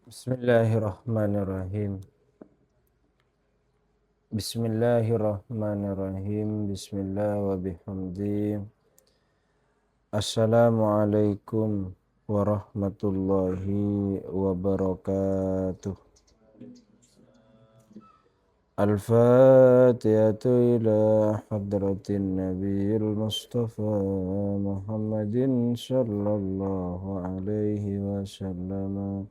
Bismillahirrahmanirrahim. Bismillahirrahmanirrahim. Bismillah wa bihamdi. Assalamualaikum warahmatullahi wabarakatuh. Al-Fatihatu ila hadratin Nabiil Mustafa Muhammadin sallallahu alaihi wasallam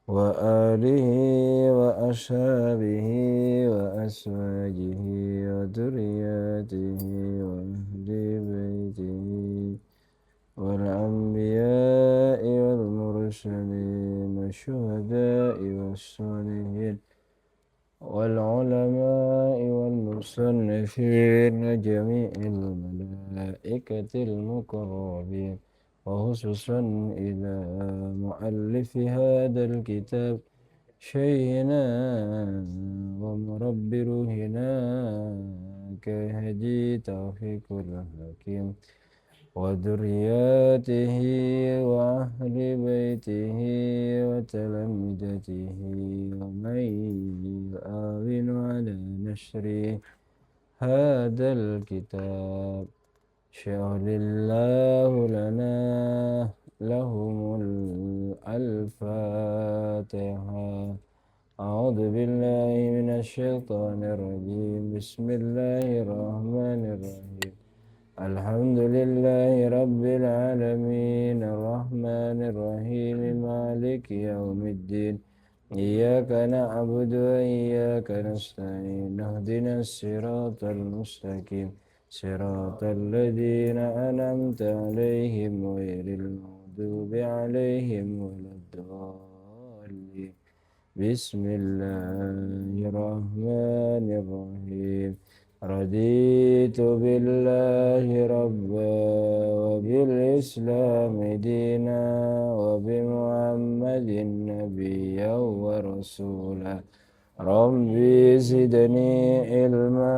wa alihi wa ashabihi wa aswajihi wa duriyatihi wa ahli baitihi wal anbiya'i wal mursalin wa syuhada'i was salihin wal ulama'i wal musannifin wa jami'il malaikatil muqarrabin وخصوصا إلى مؤلف هذا الكتاب شيخنا ومربي روحنا كهدي توفيق الحكيم وذرياته وأهل بيته وتلامذته ومن يعاون على نشر هذا الكتاب شهد الله لنا لهم الفاتحة أعوذ بالله من الشيطان الرجيم بسم الله الرحمن الرحيم الحمد لله رب العالمين الرحمن الرحيم مالك يوم الدين إياك نعبد وإياك نستعين اهدنا الصراط المستقيم صراط الذين أنعمت عليهم غير المغضوب عليهم ولا الضالين بسم الله الرحمن الرحيم رضيت بالله ربا وبالإسلام دينا وبمحمد نبيا ورسولا ربي زدني علما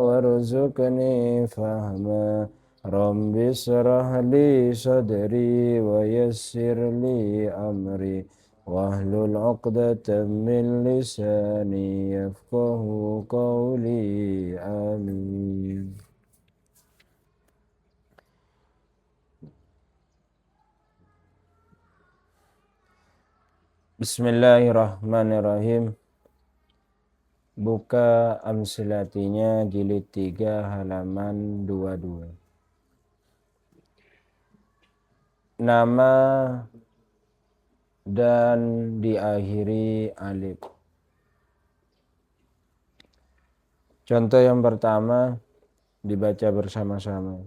وارزقني فهما ربي اشرح لي صدري ويسر لي أمري واحلل عقدة من لساني يفقه قولي آمين. Bismillahirrahmanirrahim. Buka Amsilatinya jilid 3 halaman 22. Nama dan diakhiri alif. Contoh yang pertama dibaca bersama-sama.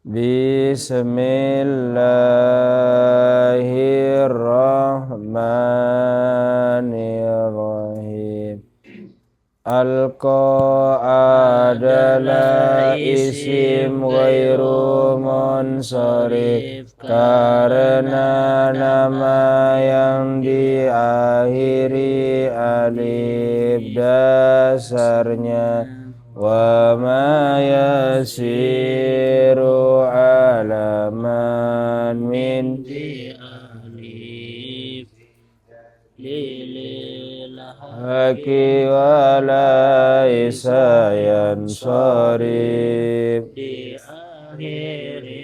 Bismillahirrahmanirrahim. Alqa adalah isim ghairu munsharif karena nama yang diakhiri alif dasarnya wa ma yasiru alaman min haki wa laisa yansarif di akhiri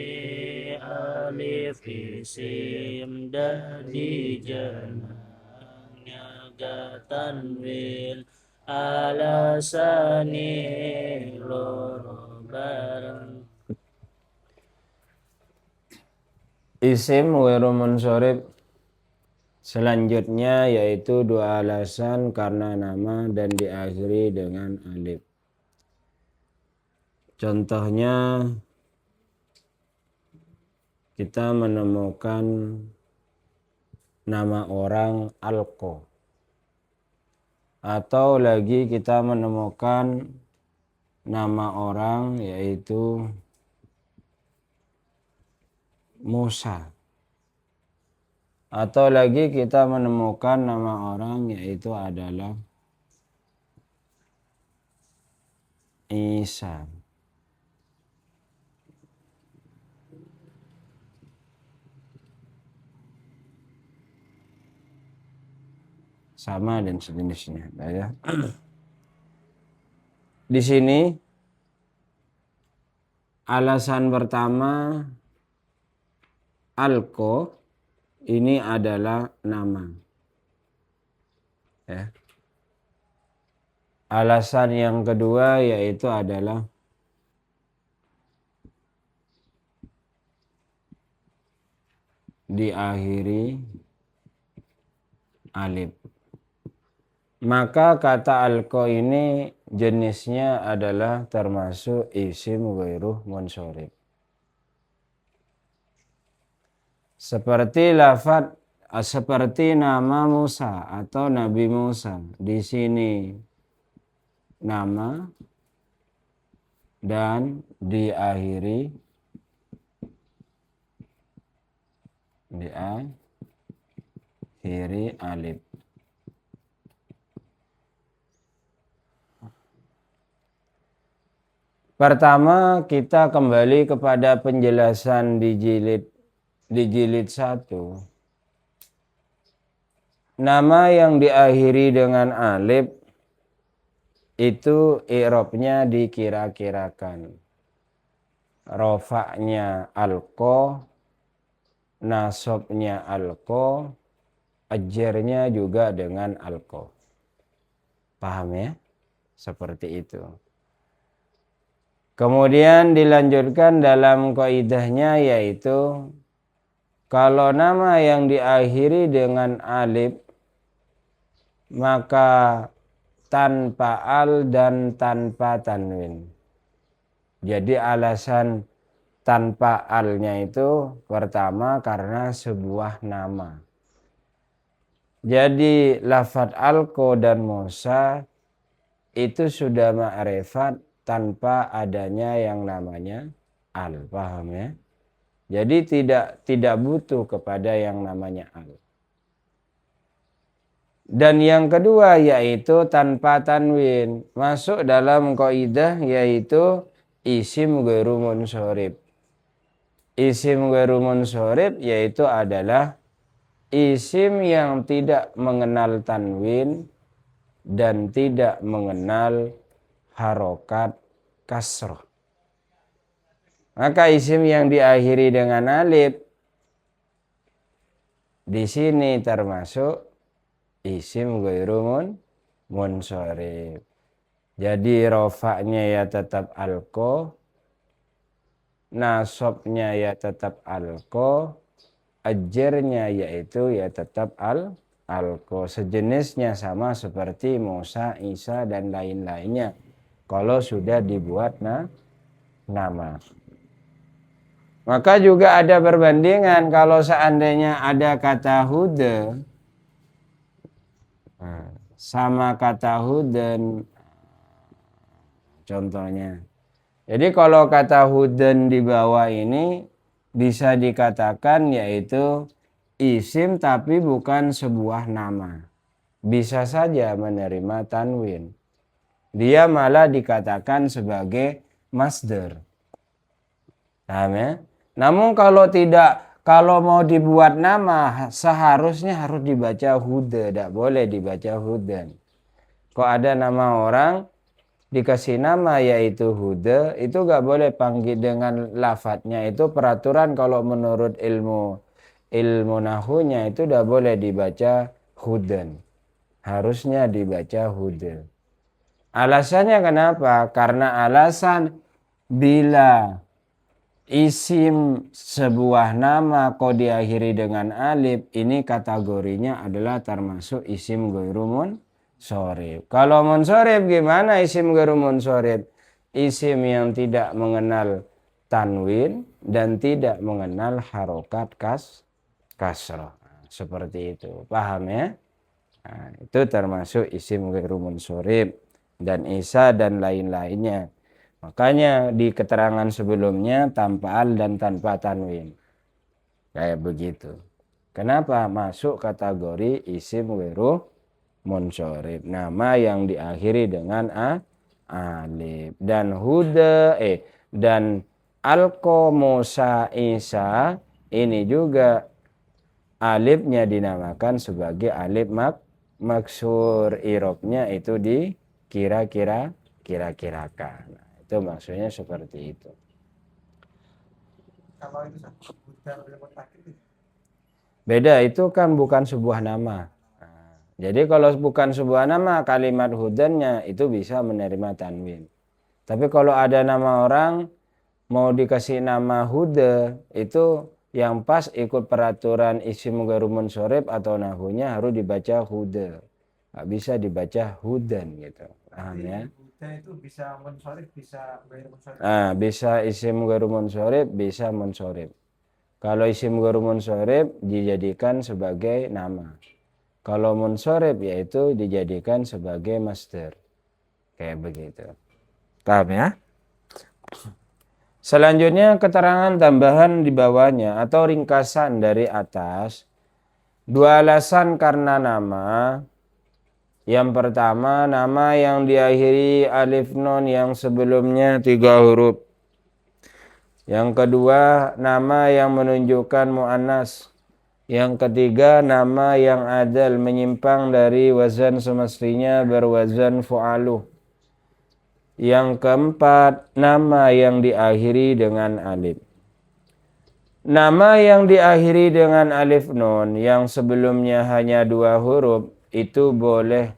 alif isim dari jenangnya gatanwil alasani loro bareng. Isim ghairu munsharif selanjutnya yaitu dua alasan karena nama dan diakhiri dengan alif. Contohnya kita menemukan nama orang Alqa, atau lagi kita menemukan nama orang yaitu Musa, atau lagi kita menemukan nama orang yaitu adalah Isa. sama dan sejenisnya. Ya. Di sini alasan pertama alko ini adalah nama. Ya. Alasan yang kedua yaitu adalah diakhiri alif. Maka kata alko ini jenisnya adalah termasuk isim ghairu munsorif. Seperti nama Musa atau Nabi Musa. Di sini nama dan diakhiri alif. Pertama kita kembali kepada penjelasan di jilid 1. Nama yang diakhiri dengan alif itu i'rabnya dikira-kirakan. Rofa'nya alko, nasabnya alko, ajarnya juga dengan alko. Paham ya? Seperti itu. Kemudian dilanjutkan dalam kaidahnya yaitu kalau nama yang diakhiri dengan alif maka tanpa al dan tanpa tanwin. Jadi alasan tanpa alnya itu pertama karena sebuah nama. Jadi lafadz alko dan Musa itu sudah ma'rifat tanpa adanya yang namanya al. Paham ya? Jadi tidak butuh kepada yang namanya al. Dan yang kedua yaitu tanpa tanwin. Masuk dalam kaidah yaitu isim ghairu munsorif. Isim ghairu munsorif yaitu adalah isim yang tidak mengenal tanwin dan tidak mengenal harokat kasroh. Maka isim yang diakhiri dengan alif di sini termasuk isim ghairu munsorif. Jadi rofa'nya ya tetap alko, nasabnya ya tetap alko, ajarnya yaitu ya tetap alko. Sejenisnya sama seperti Musa, Isa dan lain-lainnya. Kalau sudah dibuat nama. Maka juga ada perbandingan kalau seandainya ada kata huda sama kata hudan. Contohnya. Jadi kalau kata hudan di bawah ini bisa dikatakan yaitu isim tapi bukan sebuah nama. Bisa saja menerima tanwin. Dia malah dikatakan sebagai masdar. Paham ya? Namun kalau mau dibuat nama seharusnya harus dibaca huda, tidak boleh dibaca hudan. Kok ada nama orang dikasih nama yaitu huda, itu gak boleh panggil dengan lafadznya. Itu peraturan kalau menurut ilmu nahunya itu udah boleh dibaca hudan. Harusnya dibaca huda. Alasannya kenapa? Karena alasan bila isim sebuah nama kok diakhiri dengan alif, ini kategorinya adalah termasuk isim ghairu munsorif. Kalau munsorif gimana isim ghairu munsorif? Isim yang tidak mengenal tanwin dan tidak mengenal harokat kasroh. Seperti itu. Paham ya? Nah, itu termasuk isim ghairu munsorif dan isa dan lain-lainnya. Makanya di keterangan sebelumnya tanpa al dan tanpa tanwin. Kayak begitu. Kenapa? Masuk kategori isim ghairu munsorif. Nama yang diakhiri dengan alif. Dan huda dan alko Musa Isa ini juga alifnya dinamakan sebagai alif maksur irobnya itu dikira-kirakan. Nah, itu maksudnya seperti itu. Kalau itu hudan bil mutakin. Beda, itu kan bukan sebuah nama. Nah, jadi kalau bukan sebuah nama, kalimat hudannya itu bisa menerima tanwin. Tapi kalau ada nama orang mau dikasih nama huda, itu yang pas ikut peraturan isim gharu munsorib atau nahunya harus dibaca huda. Nggak bisa dibaca hudan gitu. Paham ya? Hudan itu bisa munsorib, bisa ghair munsorib. Nah, bisa isim gharu munsorib, bisa munsorib. Kalau isim gharu munsorib dijadikan sebagai nama. Kalau munsorib yaitu dijadikan sebagai masdar. Kayak begitu. Paham ya? Selanjutnya keterangan tambahan di bawahnya atau ringkasan dari atas. Dua alasan karena nama. Yang pertama, nama yang diakhiri alif nun yang sebelumnya 3 huruf. Yang kedua, nama yang menunjukkan mu'annas. Yang ketiga, nama yang adal menyimpang dari wazan semestinya berwazan fu'aluh. Yang keempat, nama yang diakhiri dengan alif. Nama yang diakhiri dengan alif nun yang sebelumnya hanya 2 huruf itu boleh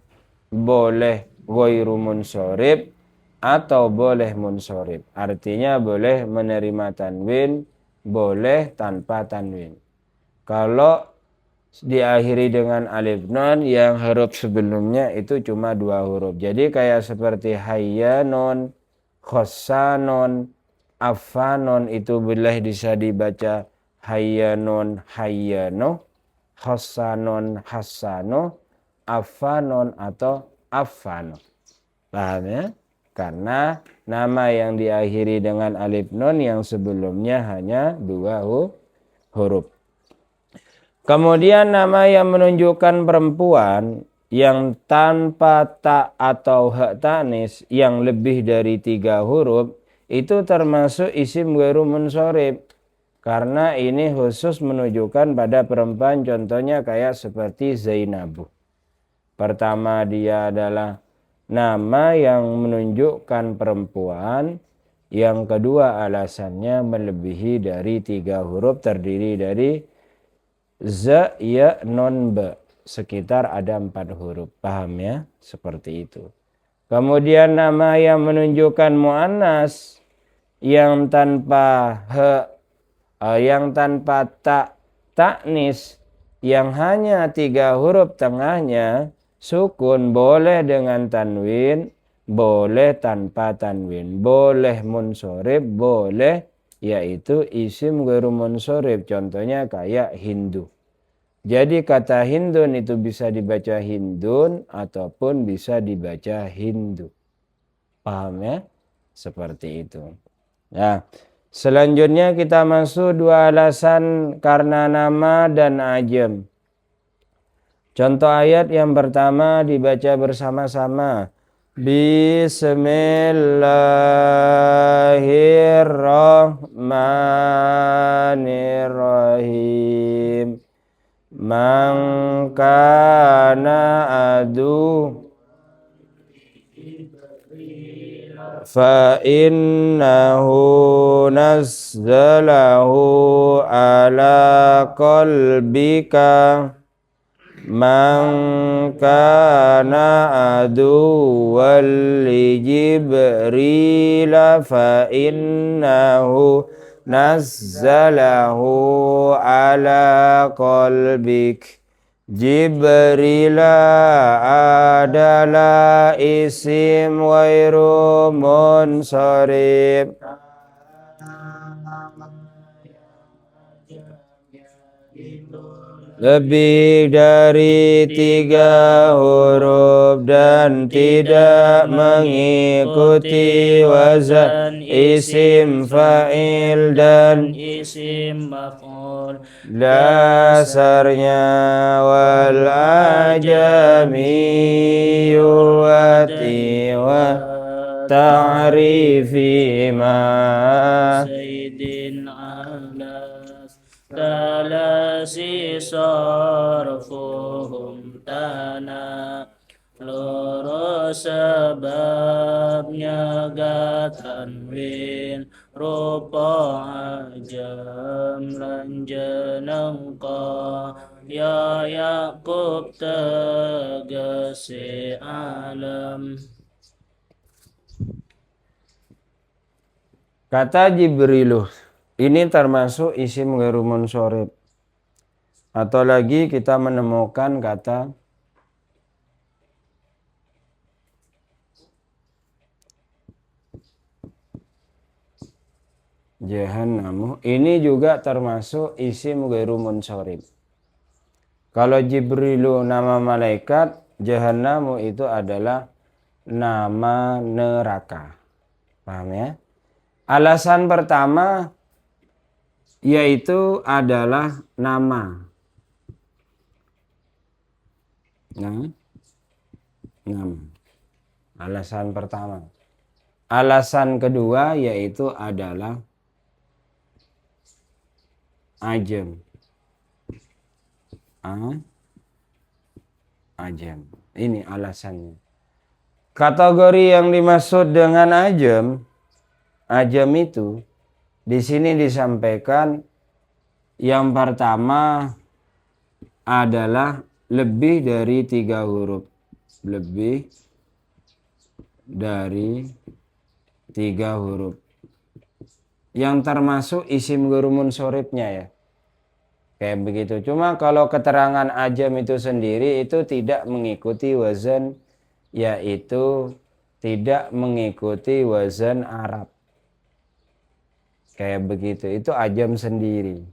ghairu munsorib atau boleh munsorib. Artinya boleh menerima tanwin, boleh tanpa tanwin. Kalau diakhiri dengan alif nun yang huruf sebelumnya itu cuma 2 huruf. Jadi kayak seperti hayyanun, khossanun, afanun itu boleh bisa dibaca hayyanun, hayyanu, khossanun, hassanu, afanun atau afanu. Paham ya? Karena nama yang diakhiri dengan alif nun yang sebelumnya hanya 2 huruf. Kemudian nama yang menunjukkan perempuan yang tanpa ta atau hak tanis yang lebih dari 3 huruf itu termasuk isim ghairu munsorib. Karena ini khusus menunjukkan pada perempuan, contohnya kayak seperti Zainabu. Pertama, dia adalah nama yang menunjukkan perempuan. Yang kedua, alasannya melebihi dari 3 huruf, terdiri dari za, ya, non, ba. Sekitar ada 4 huruf. Paham ya? Seperti itu. Kemudian nama yang menunjukkan mu'annas yang tanpa yang tanpa taknis yang hanya 3 huruf tengahnya sukun, boleh dengan tanwin, boleh tanpa tanwin, boleh munsorib, boleh yaitu isim ghairu munsorib. Contohnya kayak Hindu. Jadi kata Hindun itu bisa dibaca Hindun ataupun bisa dibaca Hindu. Paham ya? Seperti itu. Nah, selanjutnya kita masuk 2 alasan karena nama dan ajam. Contoh ayat yang pertama dibaca bersama-sama. Bismillahirrahmanirrahim. Man kana adu fa innahu nazzalahu ala qalbika man kana aduwwan li Jibril fa innahu nazzalahu ala qalbik. Jibril adalah isim ghairu munsorib. Lebih dari 3 huruf dan tidak mengikuti wazan isim fa'il dan isim maf'ul. Dasarnya wal ajami wati wa ta'rifi ma Sayyidin alas talasi sarfuhum tanah loro sebabnya gatanwin rupa ajam lan jeneng ya Yakub tegese alam. Kata Jibriluh ini termasuk isim ghairu munsorib. Atau lagi kita menemukan kata jahannamu, ini juga termasuk isim ghairu munsorib. Kalau Jibrilu nama malaikat, jahannamu itu adalah nama neraka. Paham ya? Alasan pertama yaitu adalah nama. Nama. Alasan pertama. Alasan kedua yaitu adalah ajam. Ajam. Ini alasannya. Kategori yang dimaksud dengan ajam itu di sini disampaikan yang pertama adalah lebih dari 3 huruf. Lebih dari 3 huruf. Yang termasuk isim ghairu munsoribnya ya. Kayak begitu. Cuma kalau keterangan ajam itu sendiri itu tidak mengikuti wazan, yaitu tidak mengikuti wazan Arab. Kayak begitu. Itu ajam sendiri.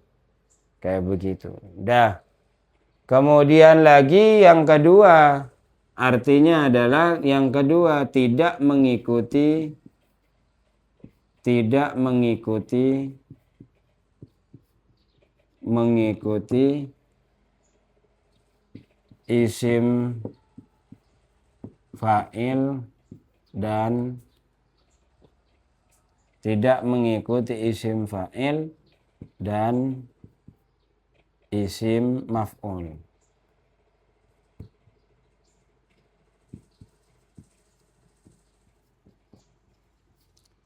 Kayak begitu. Dah. Kemudian lagi yang kedua. Artinya adalah yang kedua tidak mengikuti isim fa'il dan tidak mengikuti isim fa'il dan isim maf'ul.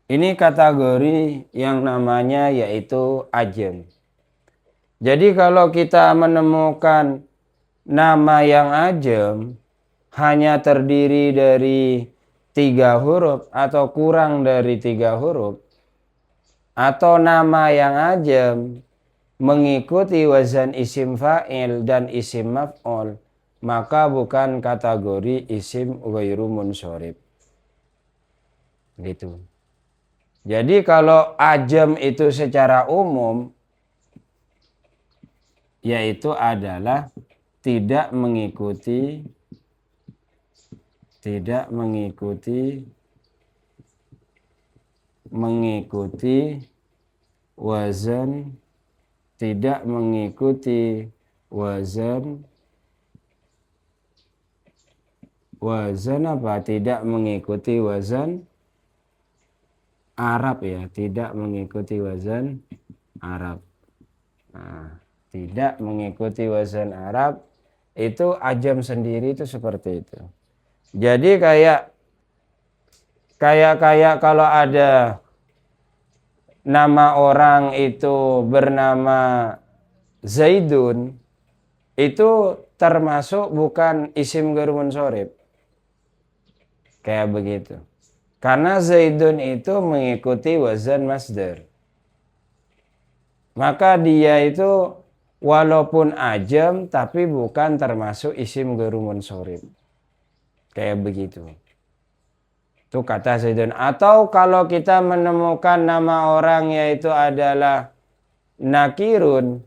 Ini kategori yang namanya yaitu ajam. Jadi kalau kita menemukan nama yang ajam hanya terdiri dari 3 huruf atau kurang dari 3 huruf, atau nama yang ajam mengikuti wazan isim fa'il dan isim maf'ul, maka bukan kategori isim ghairu munsorib. Gitu. Jadi kalau ajam itu secara umum yaitu adalah tidak mengikuti wazan, tidak mengikuti wazan apa? Tidak mengikuti wazan Arab ya, tidak mengikuti wazan Arab. Nah, tidak mengikuti wazan Arab itu ajam sendiri itu seperti itu. Jadi kayak kalau ada nama orang itu bernama Zaidun, itu termasuk bukan isim ghairu munsorib. Kayak begitu. Karena Zaidun itu mengikuti wazan masdar. Maka dia itu walaupun ajam tapi bukan termasuk isim ghairu munsorib. Kayak begitu. Itu kata Zaidun. Atau kalau kita menemukan nama orang yaitu adalah nakirun,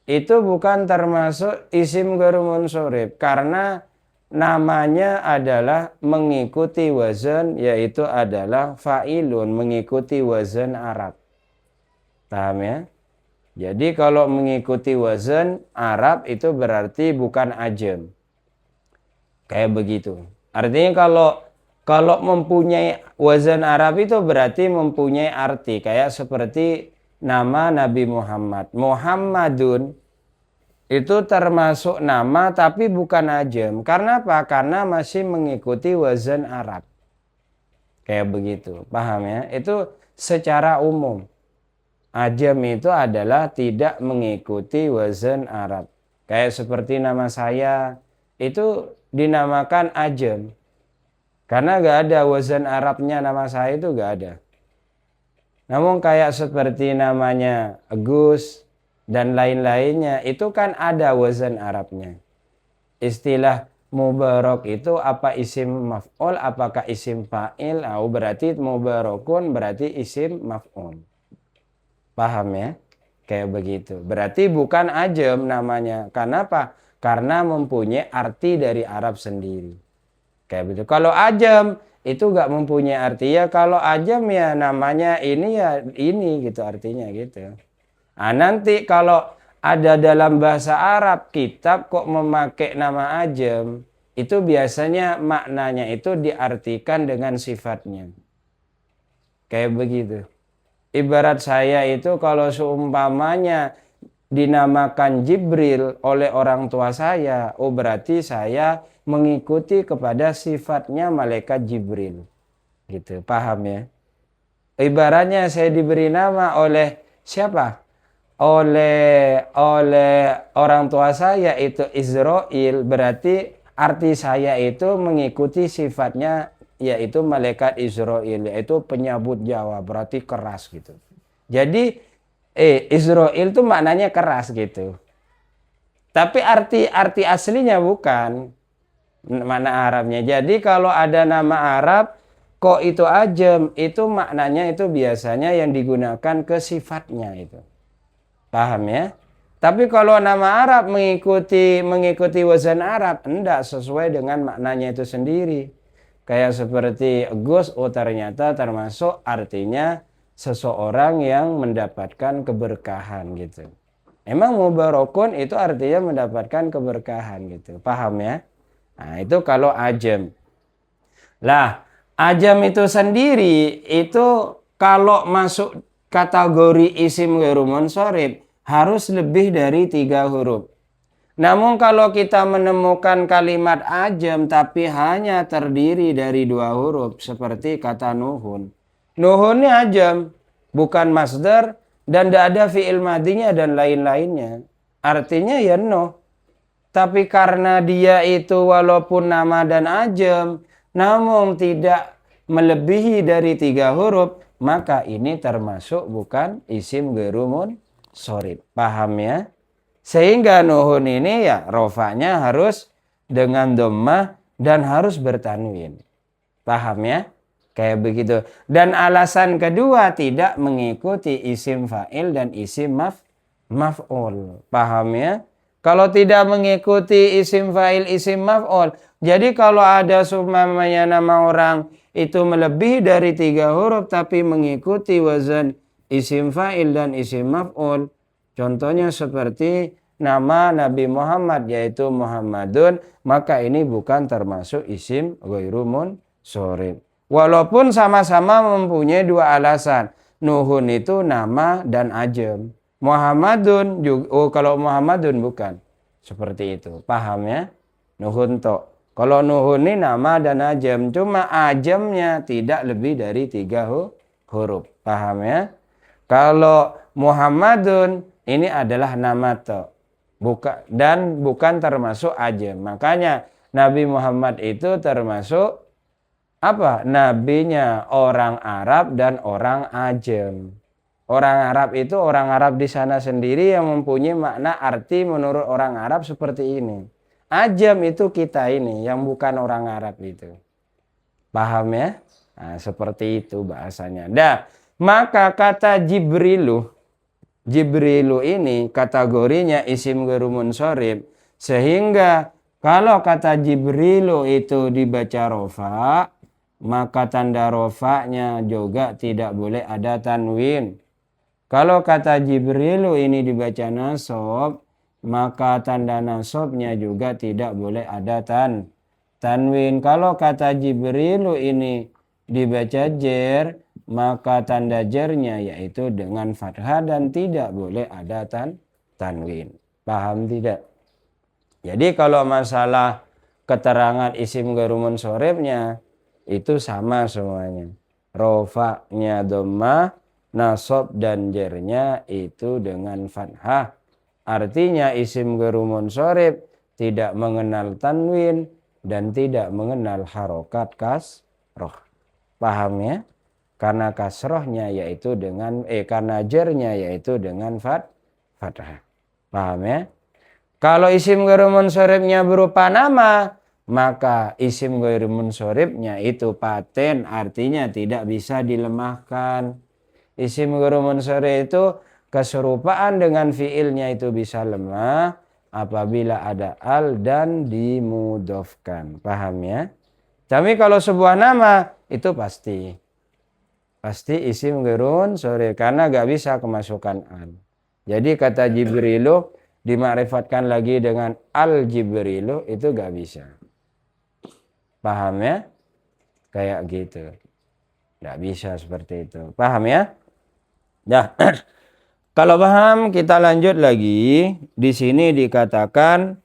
itu bukan termasuk isim ghairu munsorib. Karena namanya adalah mengikuti wazan yaitu adalah fa'ilun, mengikuti wazan Arab. Paham ya? Jadi kalau mengikuti wazan Arab itu berarti bukan ajam. Kayak begitu. Artinya kalau mempunyai wazan Arab itu berarti mempunyai arti. Kayak seperti nama Nabi Muhammad. Muhammadun itu termasuk nama tapi bukan ajam. Karena apa? Karena masih mengikuti wazan Arab. Kayak begitu. Paham ya? Itu secara umum. Ajam itu adalah tidak mengikuti wazan Arab. Kayak seperti nama saya itu dinamakan ajam. Karena gak ada wazan Arabnya nama saya itu gak ada. Namun kayak seperti namanya Agus dan lain-lainnya itu kan ada wazan Arabnya. Istilah mubarak itu apa isim maf'ul, apakah isim fa'il? Berarti mubarakun berarti isim maf'ul. Paham ya? Kayak begitu. Berarti bukan ajam namanya. Kenapa? Karena mempunyai arti dari Arab sendiri. Kayak begitu. Kalau ajam itu gak mempunyai arti ya. Kalau ajam ya namanya ini ya ini gitu artinya gitu. Nah, nanti kalau ada dalam bahasa Arab kitab kok memakai nama ajam, itu biasanya maknanya itu diartikan dengan sifatnya. Kayak begitu. Ibarat saya itu kalau seumpamanya dinamakan Jibril oleh orang tua saya, berarti saya mengikuti kepada sifatnya malaikat Jibril. Gitu, paham ya? Ibaratnya saya diberi nama oleh siapa? Oleh orang tua saya itu Israel, berarti arti saya itu mengikuti sifatnya yaitu malaikat Israel, yaitu penyabut Jawa, berarti keras gitu. Jadi Israel itu maknanya keras gitu. Tapi arti aslinya bukan makna Arabnya. Jadi kalau ada nama Arab kok itu ajam, itu maknanya itu biasanya yang digunakan ke sifatnya itu. Paham ya? Tapi kalau nama Arab mengikuti wazan Arab, enggak sesuai dengan maknanya itu sendiri. Kayak seperti Gus, ternyata termasuk artinya seseorang yang mendapatkan keberkahan gitu. Emang mubarakun itu artinya mendapatkan keberkahan gitu. Paham ya? Nah, itu kalau ajam. Lah, ajam itu sendiri itu kalau masuk kategori isim ghairu munsharif harus lebih dari 3 huruf. Namun kalau kita menemukan kalimat ajam tapi hanya terdiri dari 2 huruf seperti kata nuhun. Nuhun ini ajam, bukan masdar dan tidak ada fi'il madinya dan lain-lainnya. Artinya ya no. Tapi karena dia itu walaupun nama dan ajam, namun tidak melebihi dari 3 huruf, maka ini termasuk bukan isim ghairu munsharif. Paham ya? Sehingga nuhun ini ya rofanya harus dengan dhammah dan harus bertanwin. Paham ya? Kayak begitu. Dan alasan kedua tidak mengikuti isim fa'il dan isim maf'ul. Paham ya? Kalau tidak mengikuti isim fa'il, isim maf'ul. Jadi kalau ada seumpamanya nama orang itu melebihi dari 3 huruf tapi mengikuti wazan isim fa'il dan isim maf'ul. Contohnya seperti nama Nabi Muhammad yaitu Muhammadun, maka ini bukan termasuk isim ghairu munsharif. Walaupun sama-sama mempunyai 2 alasan. Nuhun itu nama dan ajam. Muhammadun juga, kalau Muhammadun bukan. Seperti itu. Paham ya? Nuhun to. Kalau nuhun ini nama dan ajam. Cuma ajamnya tidak lebih dari 3 huruf. Paham ya? Kalau Muhammadun ini adalah nama to. Bukan termasuk ajam. Makanya Nabi Muhammad itu termasuk apa? Nabinya orang Arab dan orang ajam. Orang Arab itu orang Arab di sana sendiri yang mempunyai makna arti menurut orang Arab seperti ini. Ajam itu kita ini yang bukan orang Arab itu. Paham ya? Nah, seperti itu bahasanya. Nah, maka kata Jibrilu ini kategorinya isim ghairu munsharif, sehingga kalau kata Jibrilu itu dibaca rofa, maka tanda rofanya juga tidak boleh ada tanwin. Kalau kata Jibrilu ini dibaca nasab, maka tanda nasabnya juga tidak boleh ada tanwin. Kalau kata Jibrilu ini dibaca jer, maka tanda jernya yaitu dengan fathah dan tidak boleh ada tanwin. Paham tidak? Jadi kalau masalah keterangan isim ghairu munsorifnya itu sama semuanya. Rofa'nya dhammah, nasab dan jernya itu dengan fathah. Artinya isim ghairu munsorif tidak mengenal tanwin dan tidak mengenal harokat kasroh. Paham ya? Karena kasrohnya yaitu dengan karena jernya yaitu dengan fathah. Paham ya? Kalau isim ghairu munsorifnya berupa nama, maka isim ghairu munsorifnya itu paten, artinya tidak bisa dilemahkan. Isim ghairu munsorif itu keserupaan dengan fiilnya itu bisa lemah apabila ada al dan dimudhofkan. Paham ya? Tapi kalau sebuah nama itu pasti isim ghairu munsorif karena gak bisa kemasukan al. Jadi kata Jibrilu dimakrifatkan lagi dengan al-Jibrilu itu gak bisa. Paham ya? Kayak gitu. Gak bisa seperti itu. Paham ya? Dah. Kalau paham kita lanjut lagi. Di sini dikatakan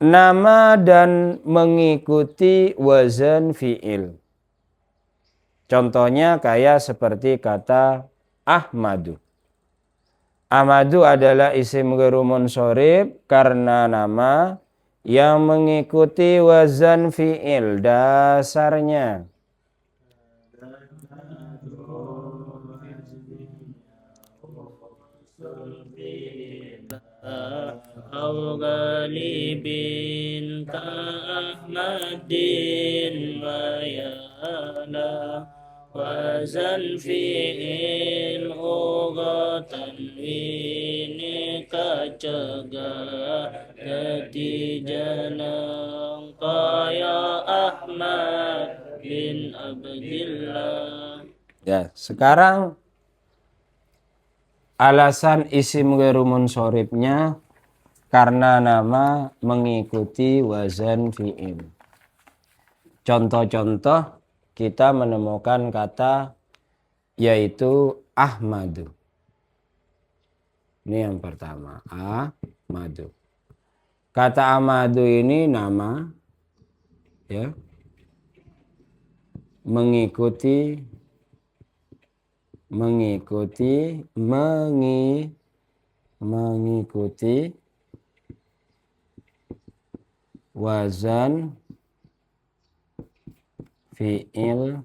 nama dan mengikuti wazan fi'il. Contohnya kayak seperti kata Ahmadu. Ahmadu adalah isim ghairu munsorif karena nama yang mengikuti wazan fi'il dasarnya. Au galibin ka Ahmadin wa yana wazan fi'il ughatan wini kacegah ketijanang kaya Ahmad bin Abdillah. Ya, sekarang alasan isim ghairu munsorifnya karena nama mengikuti wazan fi'il. Contoh-contoh kita menemukan kata yaitu Ahmadu. Ini yang pertama, Ahmadu. Kata Ahmadu ini nama ya mengikuti wazan fi'il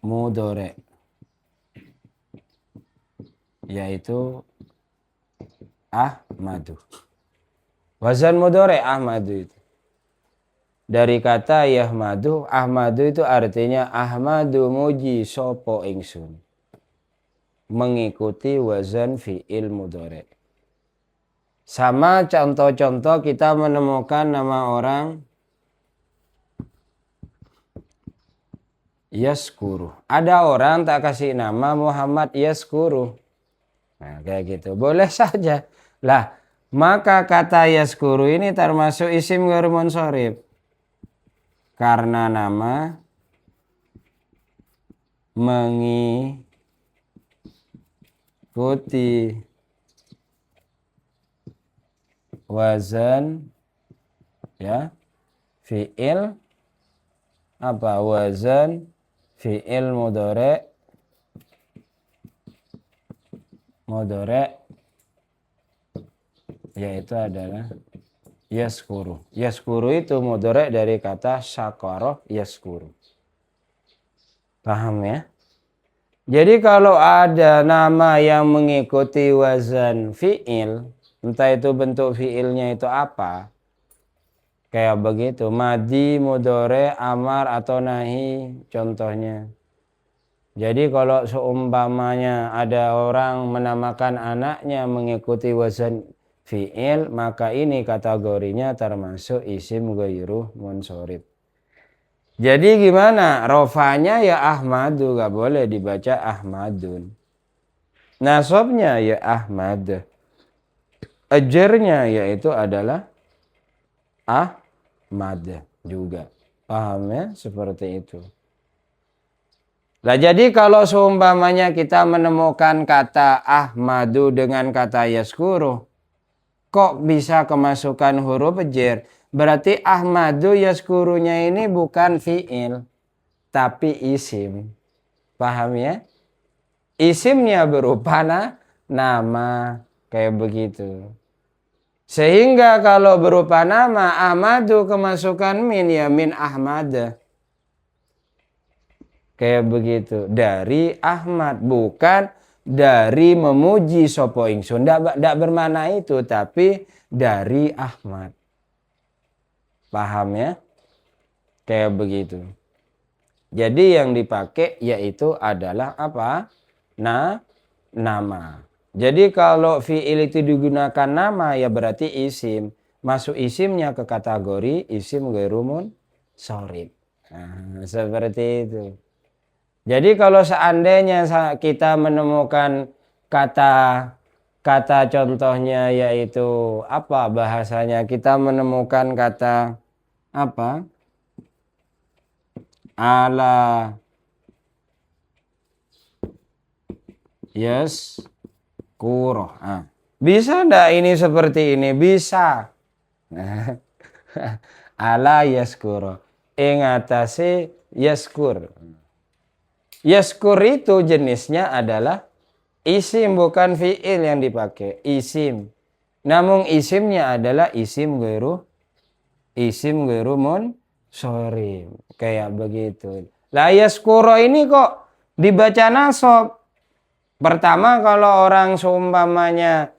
mudhari yaitu Ahmadu. Wazan mudhari Ahmadu itu dari kata yahmadu. Ahmadu itu artinya Ahmadu muji sopo ingsun, mengikuti wazan fi'il mudhari. Sama contoh-contoh kita menemukan nama orang Yaskuru. Ada orang tak kasih nama Muhammad Yaskuru. Nah, kayak gitu. Boleh saja. Lah, maka kata Yaskuru ini termasuk isim ghairu munsorif. Karena nama mengikuti wazan ya fi'il apa wazan fi'il mudhari yaitu adalah yaskuru. Yaskuru itu mudhari dari kata syakara yaskuru. Paham ya? Jadi kalau ada nama yang mengikuti wazan fi'il, entah itu bentuk fi'ilnya itu apa, kayak begitu, madi, mudhari, amar atau nahi contohnya. Jadi kalau seumpamanya ada orang menamakan anaknya mengikuti wazan fi'il, maka ini kategorinya termasuk isim ghairu munsorif. Jadi gimana? Rofanya ya Ahmadu, gak boleh dibaca Ahmadun. Nasabnya ya Ahmad. Ajarnya yaitu adalah Ahmad juga. Paham ya? Seperti itu. Nah, jadi kalau seumpamanya kita menemukan kata Ahmadu dengan kata yaskuru, kok bisa kemasukan huruf jer? Berarti Ahmadu yaskurunya ini bukan fi'il, tapi isim. Paham ya? Isimnya berupa nama, kayak begitu. Sehingga kalau berupa nama, Ahmadu kemasukan min, ya min Ahmad. Kayak begitu. Dari Ahmad, bukan dari memuji sopo ingsun. Tidak bermakna itu, tapi dari Ahmad. Paham ya? Kayak begitu. Jadi yang dipakai yaitu adalah apa? Nama. Jadi kalau fi'il itu digunakan nama, ya berarti isim. Masuk isimnya ke kategori isim ghairu munsharif. Nah, seperti itu. Jadi kalau seandainya kita menemukan kata contohnya yaitu apa bahasanya, kita menemukan kata apa? Ala yaskuroh. Bisa ndak ini seperti ini? Bisa. Ala yaskuroh. Ingatasi yaskur. Yaskur itu jenisnya adalah isim, bukan fi'il yang dipakai. Isim. Namun isimnya adalah isim ghairu munsharif. Kayak begitu. Lah yaskuro ini kok dibaca nasab. Pertama kalau orang seumpamanya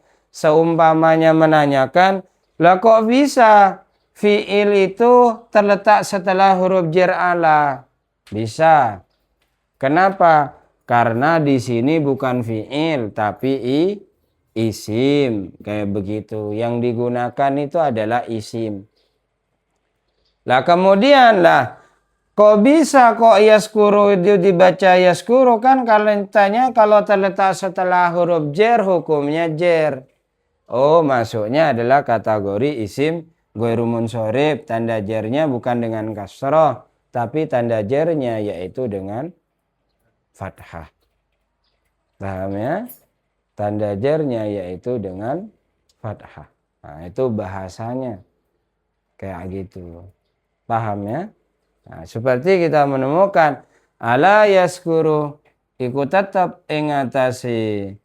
menanyakan, lah kok bisa fi'il itu terletak setelah huruf jar ala? Bisa. Kenapa? Karena di sini bukan fi'il tapi isim, kayak begitu. Yang digunakan itu adalah isim. Lah kemudian kok bisa kok yaskuru itu dibaca yaskuru, kan katanya kalau terletak setelah huruf jar hukumnya jar. Oh, masuknya adalah kategori isim ghairu munsharif. Tanda jarnya bukan dengan kasroh, tapi tanda jarnya yaitu dengan fathah. Paham ya? Tanda jarnya yaitu dengan fathah. Nah, itu bahasanya. Kayak gitu. Paham ya? Nah, seperti kita menemukan ala yaskuru iku tetap ingatasi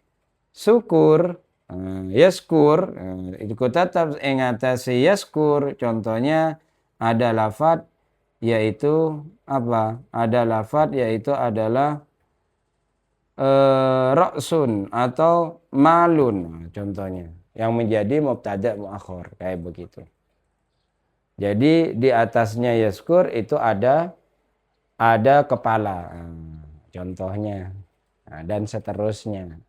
syukur, yaskur, iku tetap ingatasi yaskur. Contohnya ada lafadz yaitu apa? Ada lafadz yaitu adalah ra'sun atau malun, contohnya, yang menjadi mubtada muakhir, kayak begitu. Jadi di atasnya yaskur itu ada kepala, contohnya, dan seterusnya.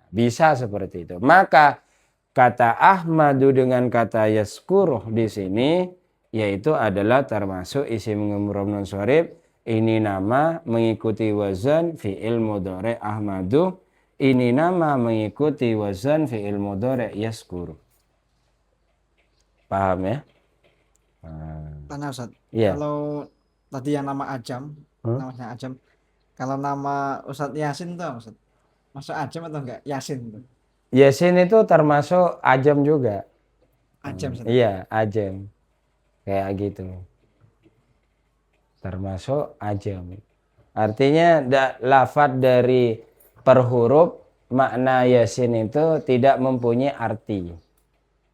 Bisa seperti itu. Maka kata Ahmadu dengan kata yaskuruh di sini yaitu adalah termasuk isim ghairu munsharif. Ini nama mengikuti wazan fi'il mudhari Ahmadu. Ini nama mengikuti wazan fi'il mudhari yaskuru. Paham ya? Tanya Ustaz, Iya. kalau tadi yang nama Ajam, namanya Ajam, kalau nama Ustaz Yasin tuh Ustaz, masuk Ajam atau enggak? Yasin tuh. Yasin itu termasuk ajam juga. Ajam Ustaz. Iya, ajam. Kayak gitu. Termasuk ajam. Artinya lafadz dari per huruf makna yasin itu tidak mempunyai arti.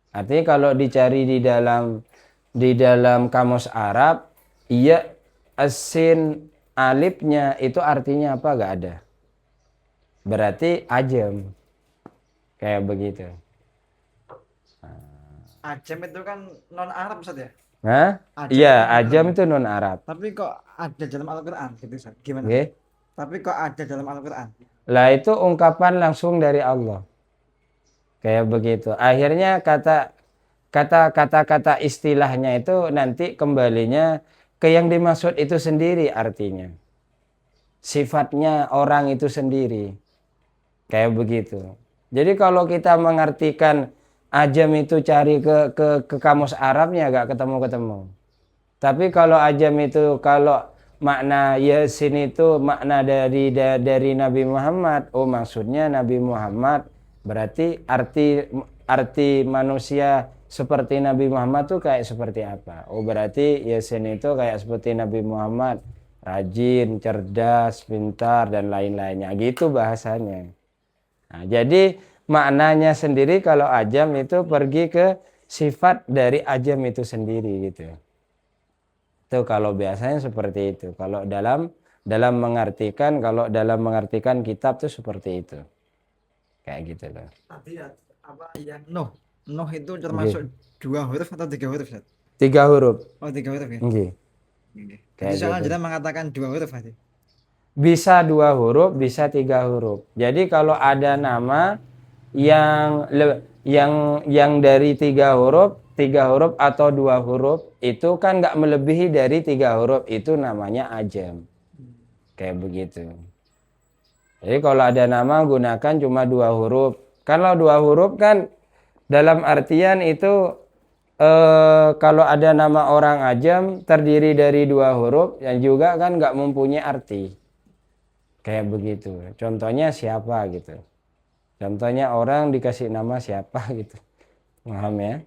Artinya kalau dicari di dalam kamus Arab, iya asin alifnya itu artinya apa? Gak ada. Berarti ajam. Kayak begitu. Ajam itu kan non Arab Ustaz ya? Hah? Ajam Iya, itu non ajam Arab. itu non Arab. Tapi kok ada dalam Al-Qur'an gitu Ustaz? Gimana? Oke. Tapi kok ada dalam Al-Qur'an? Lah itu ungkapan langsung dari Allah. Kayak begitu. Akhirnya kata-kata istilahnya itu nanti kembalinya ke yang dimaksud itu sendiri artinya. Sifatnya orang itu sendiri. Kayak begitu. Jadi kalau kita mengartikan ajam itu cari ke kamus Arabnya gak ketemu-ketemu. Tapi kalau ajam itu, kalau makna yasin itu makna dari Nabi Muhammad, oh maksudnya Nabi Muhammad, berarti arti arti manusia seperti Nabi Muhammad tuh kayak seperti apa? Oh berarti Yasin itu kayak seperti Nabi Muhammad, rajin, cerdas, pintar dan lain-lainnya. Gitu bahasanya. Nah, jadi maknanya sendiri kalau ajam itu pergi ke sifat dari ajam itu sendiri gitu. Itu kalau biasanya seperti itu. Kalau kalau dalam mengartikan kitab tuh seperti itu. Kayak gitu loh. Tadi apa yang Nuh. Nuh itu Nggih. termasuk 2 huruf atau 3 huruf, Ustaz? 3 huruf. Oh, 3 huruf ya. Nggih. Jadi Kayak soalnya gitu. kita mengatakan 2 huruf tadi. Bisa 2 huruf, bisa 3 huruf. Jadi kalau ada nama yang dari 3 huruf atau 2 huruf itu kan nggak melebihi dari 3 huruf, itu namanya ajam. Kayak begitu. Jadi kalau ada nama gunakan cuma 2 huruf. Kalau 2 huruf kan dalam artian itu kalau ada nama orang ajam terdiri dari 2 huruf yang juga kan nggak mempunyai arti. Kayak begitu. Contohnya siapa gitu. Contohnya orang dikasih nama siapa gitu. Paham ya?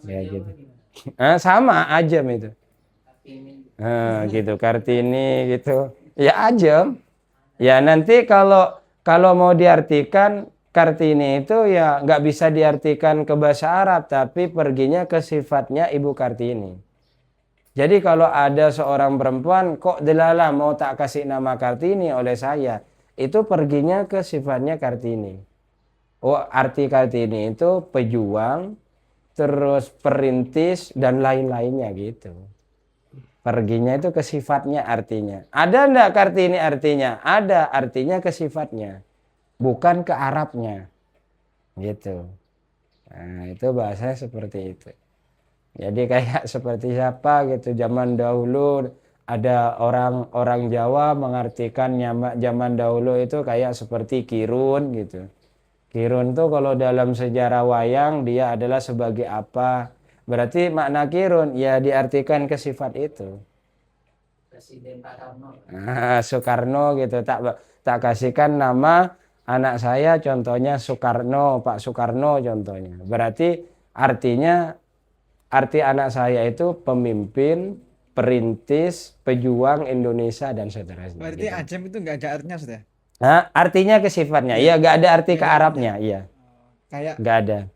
Ya gitu. Sama ajam itu. Gitu. Kartini gitu. Ya ajam. Ya nanti kalau mau diartikan Kartini itu ya nggak bisa diartikan ke bahasa Arab, tapi perginya ke sifatnya Ibu Kartini. Jadi kalau ada seorang perempuan kok delala mau tak kasih nama Kartini oleh saya, itu perginya ke sifatnya Kartini. Oh, arti Kartini itu pejuang, terus perintis dan lain-lainnya gitu. Perginya itu ke sifatnya artinya. Ada enggak Kartini artinya? Ada, artinya ke sifatnya. Bukan ke Arabnya. Gitu. Nah, itu bahasanya seperti itu. Jadi kayak seperti siapa gitu, zaman dahulu ada orang Jawa mengartikan zaman dahulu itu kayak seperti Kirun gitu. Kirun tuh kalau dalam sejarah wayang dia adalah sebagai apa? Berarti makna Kirun ya diartikan ke sifat itu. Presiden Pak Karno. Soekarno gitu, tak kasihkan nama anak saya contohnya Soekarno, Pak Soekarno contohnya. Berarti arti anak saya itu pemimpin, perintis, pejuang Indonesia dan seterusnya. Berarti Gitu. ajam itu nggak ada artinya, sudah. Artinya ke sifatnya, iya nggak ada arti ke Arabnya, iya Kayak nggak ada.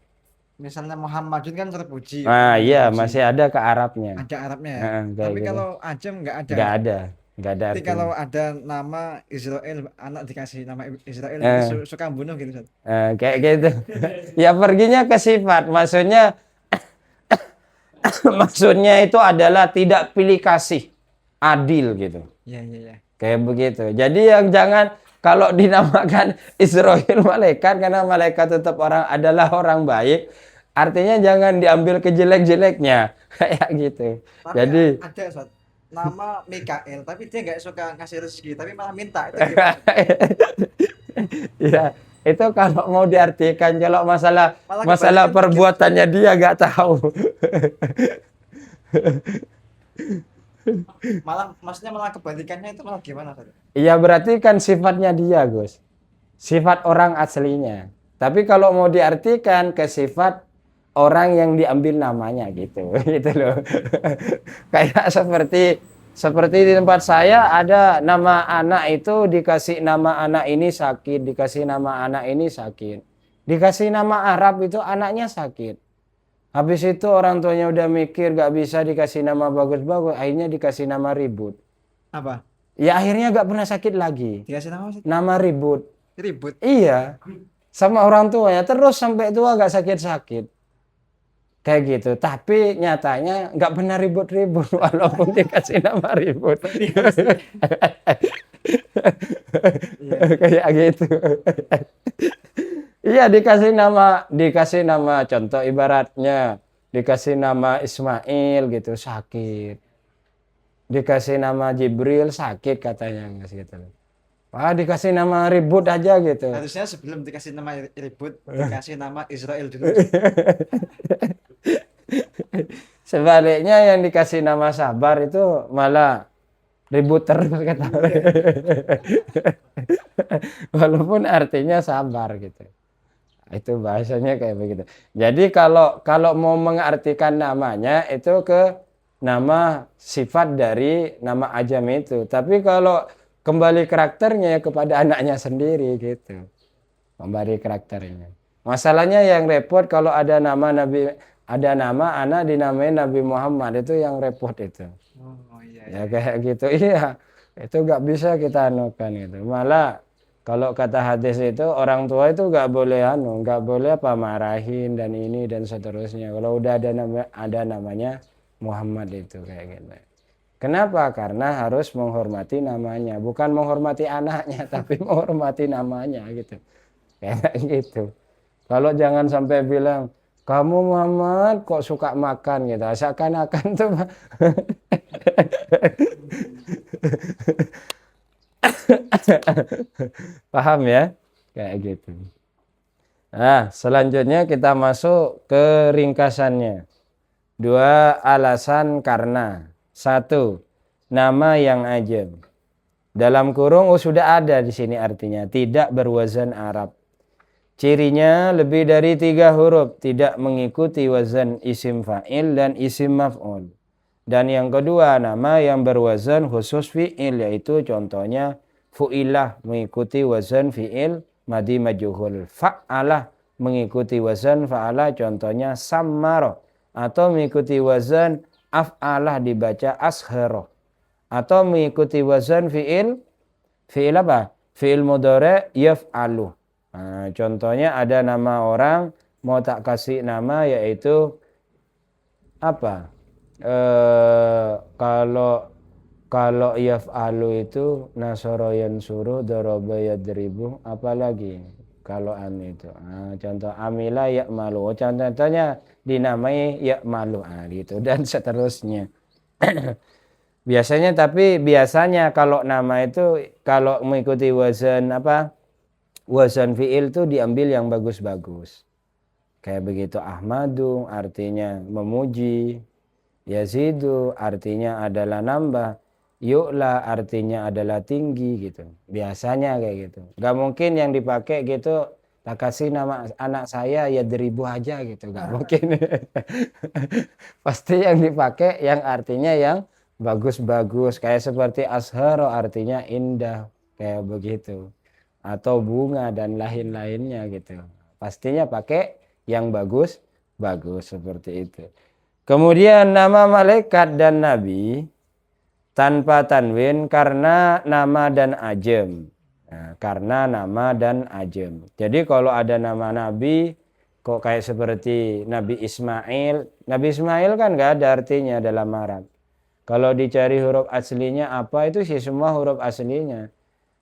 misalnya Muhammadun kan terpuji. Iya terpuji. masih ada ke Arabnya. Ada Arabnya ya. Kayak Tapi gitu. kalau ajam nggak ada. Nggak ada Jadi artinya. kalau ada nama Israel, anak dikasih nama Israel, suka bunuh gitu, Ustaz. Kayak gitu. Ya perginya ke sifat, maksudnya itu adalah tidak pilih kasih, adil gitu. Iya, iya, iya. Kayak begitu. Jadi yang jangan kalau dinamakan Israel malaikat karena malaikat tetap adalah orang baik, artinya jangan diambil kejelek-jeleknya kayak gitu. Tapi Jadi ada, Ustaz, nama Mikael, tapi dia nggak suka ngasih rezeki, tapi malah minta. Itu gimana? ya itu kalau mau diartikan kalau masalah Malah kebalikan perbuatannya dia nggak tahu. Maksudnya malah kebalikannya itu malah gimana, Ustaz? Iya berarti kan sifatnya dia, Gus. Sifat orang aslinya. Tapi kalau mau diartikan ke sifat orang yang diambil namanya gitu. Gitu loh. Kayak seperti di tempat saya ada nama anak itu dikasih nama anak ini sakit, dikasih nama anak ini sakit. Dikasih nama Arab itu anaknya sakit. Habis itu orang tuanya udah mikir gak bisa dikasih nama bagus-bagus, akhirnya dikasih nama ribut. Apa? Ya akhirnya gak pernah sakit lagi. Dikasih nama, Ustaz? Nama ribut. Ribut. Iya. Sama orang tuanya terus sampai tua gak sakit-sakit. Kayak gitu. Tapi nyatanya gak pernah ribut-ribut walaupun dikasih nama ribut. Kayak gitu. Iya dikasih nama contoh ibaratnya dikasih nama Ismail gitu sakit. Dikasih nama Jibril sakit katanya gitu. Dikasih nama ribut aja gitu. Harusnya sebelum dikasih nama ribut, dikasih nama Israel dulu. Sebaliknya yang dikasih nama sabar itu malah ribut terus kata. Walaupun artinya sabar gitu. Itu bahasanya kayak begitu. Jadi kalau mau mengartikan namanya itu ke nama sifat dari nama ajam itu. Tapi kalau kembali karakternya ya kepada anaknya sendiri gitu. Kembali karakternya. Masalahnya yang repot kalau ada nama anak dinamain Nabi Muhammad, itu yang repot itu. Oh iya Ya iya. kayak gitu. Iya. Itu nggak bisa kita anukan gitu. Malah kalau kata hadis itu orang tua itu nggak boleh apa marahin dan ini dan seterusnya. Kalau udah ada namanya Muhammad itu kayak gitu. Kenapa? Karena harus menghormati namanya, bukan menghormati anaknya, tapi menghormati namanya gitu. Kayak gitu. Kalau jangan sampai bilang kamu Muhammad kok suka makan gitu. Seakan-akan tuh paham ya? Kayak gitu. Nah, selanjutnya kita masuk ke ringkasannya. Dua alasan karena. Satu, nama yang ajam. Dalam kurung sudah ada di sini artinya tidak berwazan Arab. Cirinya lebih dari 3 huruf, tidak mengikuti wazan isim fa'il dan isim maf'ul. Dan yang kedua, nama yang berwazan khusus fi'il, yaitu contohnya fu'ilah mengikuti wazan fi'il madi majhul. Fa'alah mengikuti wazan fa'alah, contohnya sammaro. Atau mengikuti wazan af'alah dibaca asharo. Atau mengikuti wazan fi'il apa? Fi'il mudhari yaf'alu. Nah, contohnya ada nama orang, mau tak kasih nama yaitu apa? Kalau kalau yaf'alu itu nasara yansuru daraba yadribu, apalagi kalau am itu. Contoh amila ya'malu. Contohnya dinamai ya'malu gitu dan seterusnya. Biasanya kalau nama itu kalau mengikuti wazan apa? Wazan fi'il itu diambil yang bagus-bagus. Kayak begitu Ahmadu artinya memuji, Yazidu artinya adalah nambah, Yu'la artinya adalah tinggi gitu. Biasanya kayak gitu. Gak mungkin yang dipakai gitu, tak kasih nama anak saya ya 1000 aja gitu. Gak mungkin. Pasti yang dipakai yang artinya yang bagus-bagus. Kayak seperti asharo artinya indah. Kayak begitu. Atau bunga dan lain-lainnya gitu. Pastinya pakai yang bagus seperti itu. Kemudian nama malaikat dan nabi tanpa tanwin karena nama dan ajam. Nah, karena nama dan ajam. Jadi kalau ada nama nabi kok kayak seperti Nabi Ismail. Nabi Ismail kan nggak ada artinya dalam Arab. Kalau dicari huruf aslinya apa itu sih semua huruf aslinya.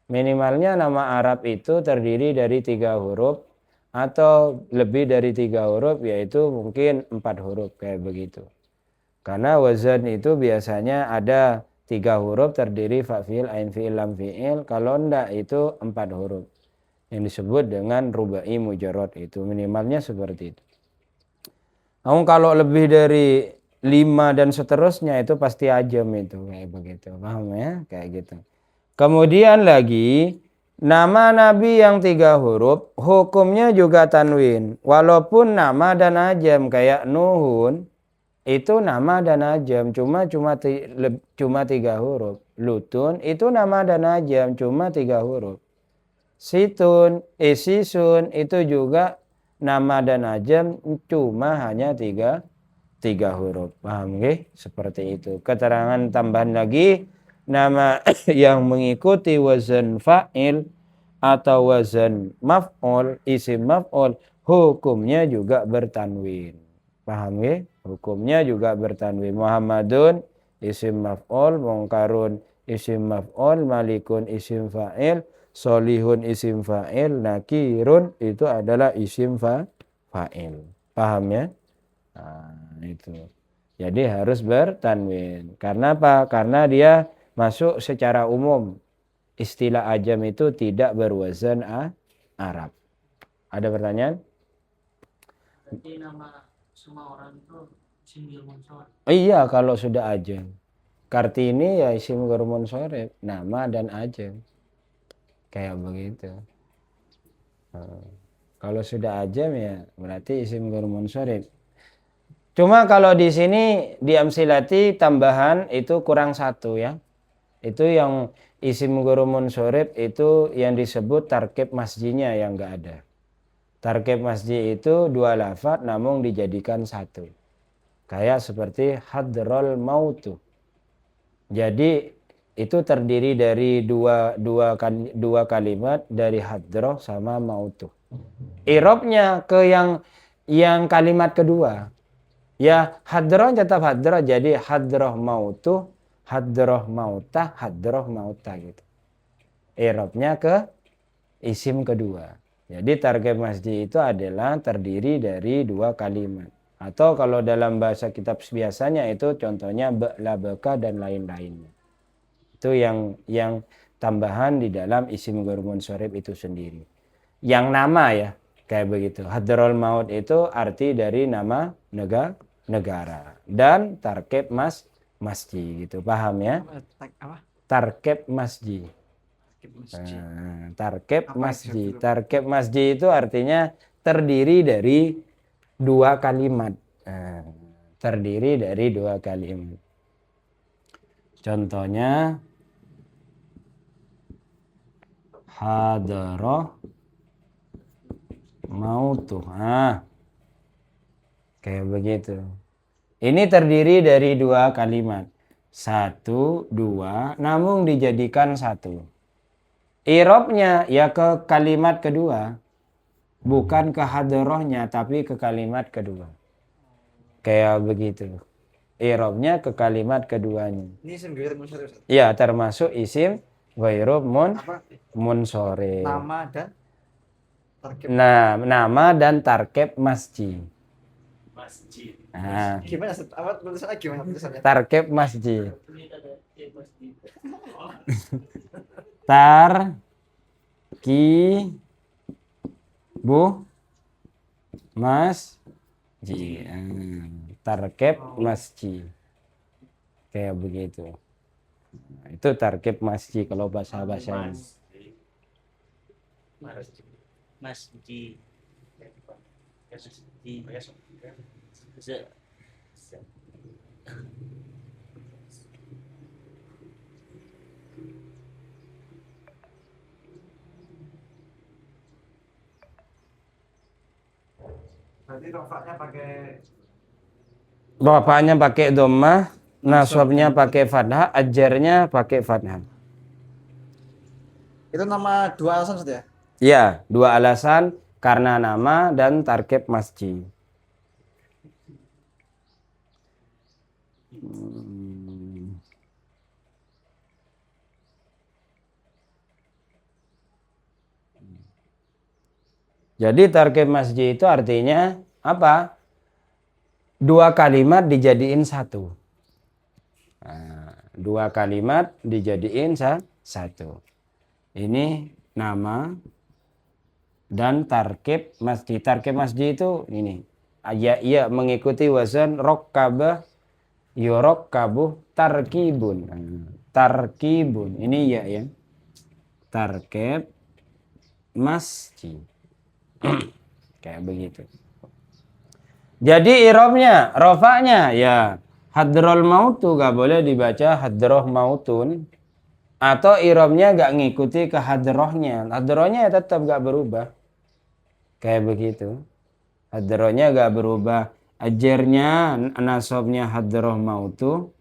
Minimalnya nama Arab itu terdiri dari 3 huruf atau lebih dari 3 huruf, yaitu mungkin 4 huruf kayak begitu. Karena wazan itu biasanya ada 3 huruf terdiri fa'il, ain fi'il, lam fi'il. Kalau enggak itu 4 huruf yang disebut dengan rubai mujarrad, itu minimalnya seperti itu. Namun kalau lebih dari 5 dan seterusnya itu pasti ajam itu kayak begitu. Paham ya? Kayak gitu. Kemudian lagi nama nabi yang 3 huruf hukumnya juga tanwin. Walaupun nama dan ajam kayak Nuhun itu nama dan ajam cuma 3 huruf. Lutun itu nama dan ajam cuma 3 huruf. Sisun itu juga nama dan ajam cuma hanya 3 huruf. Paham nggih? Seperti itu. Keterangan tambahan lagi, nama yang mengikuti wazan fa'il atau wazan maf'ul, isim maf'ul, hukumnya juga bertanwin. Paham nggih? Hukumnya juga bertanwin. Muhammadun isim maf'ul, mungkarun isim maf'ul, malikun isim fa'il, solihun isim fa'il, nakirun itu adalah isim fa'il. Paham ya? Nah, itu. Jadi harus bertanwin. Karena apa? Karena dia masuk secara umum. Istilah ajam itu tidak berwazan Arab. Ada pertanyaan? Berarti nama semua orang itu singgil muncul. Iya, kalau sudah ajam. Kartini ya isim gharmun soreb, nama dan ajam. Kayak begitu. Kalau sudah ajam ya berarti isim ghair munsharif. Cuma kalau di sini di amsilati tambahan itu kurang satu ya. Itu yang isim ghair munsharif itu yang disebut tarkib masjinya yang enggak ada. Tarkib masji itu dua lafaz namun dijadikan satu. Kayak seperti hadrol mautu. Jadi itu terdiri dari dua kalimat dari hadroh sama mautu. Irobnya ke yang kalimat kedua. Ya hadroh tetap hadroh jadi hadroh mautu, hadroh mautah, hadroh mautah gitu. Irobnya ke isim kedua. Jadi tarkib masji itu adalah terdiri dari dua kalimat. Atau kalau dalam bahasa kitab biasanya itu contohnya la baka dan lain-lainnya. Itu yang tambahan di dalam isim ghair munsharif itu sendiri. Yang nama ya kayak begitu. Hadrol maut itu arti dari nama negara dan tarkib masjid gitu. Paham ya? Apa? Tarkib masjid. Masjid. Tarkib Apa masjid. itu? Tarkib masjid itu artinya terdiri dari dua kalimat. Terdiri dari dua kalimat. Contohnya hadroh mautu. Kayak begitu. Ini terdiri dari dua kalimat. Satu, dua, namun dijadikan satu. Irobnya ya ke kalimat kedua. Bukan ke hadrohnya, tapi ke kalimat kedua. Kayak begitu. Irobnya ke kalimat keduanya. Ini isim ghair munsharif, Ustaz. Ya, termasuk isim ghairu Apa? munsharif. Nama dan tarkib. Nah, nama dan tarkib masjid. Masjid. Nah, Gimana, Ustaz? Apa tulisannya gimana tulisannya? tarkib masjid. Ini ada masjid. Bu masjid. Tarkib masjid. Kayak begitu. Nah, itu tarkib masjid kalau bahasa-bahasa ini. Masjid. Berarti rofaknya pakai Bapaknya pakai dhammah, nasabnya pakai fathah, ajarnya pakai fathah. itu nama dua alasan, Ustaz ya? Ya, dua alasan karena nama dan tarkib masjid. Jadi tarkib masjid itu artinya apa? Dua kalimat dijadiin satu. Nah, dua kalimat dijadiin satu. Ini nama dan tarkib masjid. Tarkib masjid itu ini. Ya mengikuti wazan rokkabah, yurokkabuh, tarkibun. Tarkibun. Ini ya. Tarkib masjid. Kayak begitu. Jadi irobnya, rofaknya ya hadrol mautu gak boleh dibaca hadroh mautun. Atau irobnya gak ngikuti ke hadrohnya. Hadrohnya ya tetap gak berubah. Kayak begitu. Hadrohnya gak berubah. Ajarnya, nasabnya hadroh mautu.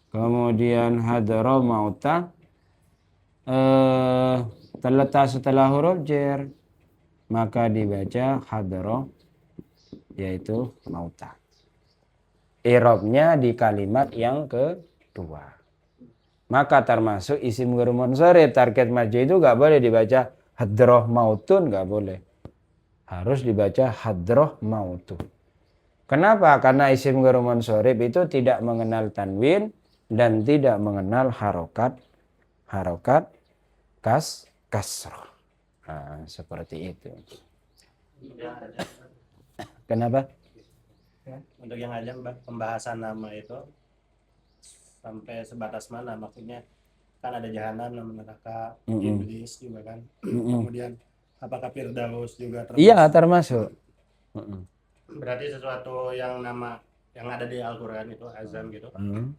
Kemudian hadroh mauta. Terletak setelah huruf jer. Maka dibaca hadroh. Yaitu mauta. Irobnya di kalimat yang kedua. Maka termasuk isim ghair munsharif. Tarkib masjid itu gak boleh dibaca hadroh mautun, gak boleh. Harus dibaca hadroh mautu. Kenapa? Karena isim ghair munsharif itu tidak mengenal tanwin dan tidak mengenal harokat kasroh. Nah, seperti itu. Kenapa? Untuk yang aja pembahasan nama itu sampai sebatas mana, maksudnya kan ada jahanam, nama neraka, Mm-mm. iblis juga kan. Mm-mm. Kemudian apakah Firdaus juga Iya, termasuk? termasuk. Mm-mm. Berarti sesuatu yang nama yang ada di Al-Quran itu azam gitu. Mm.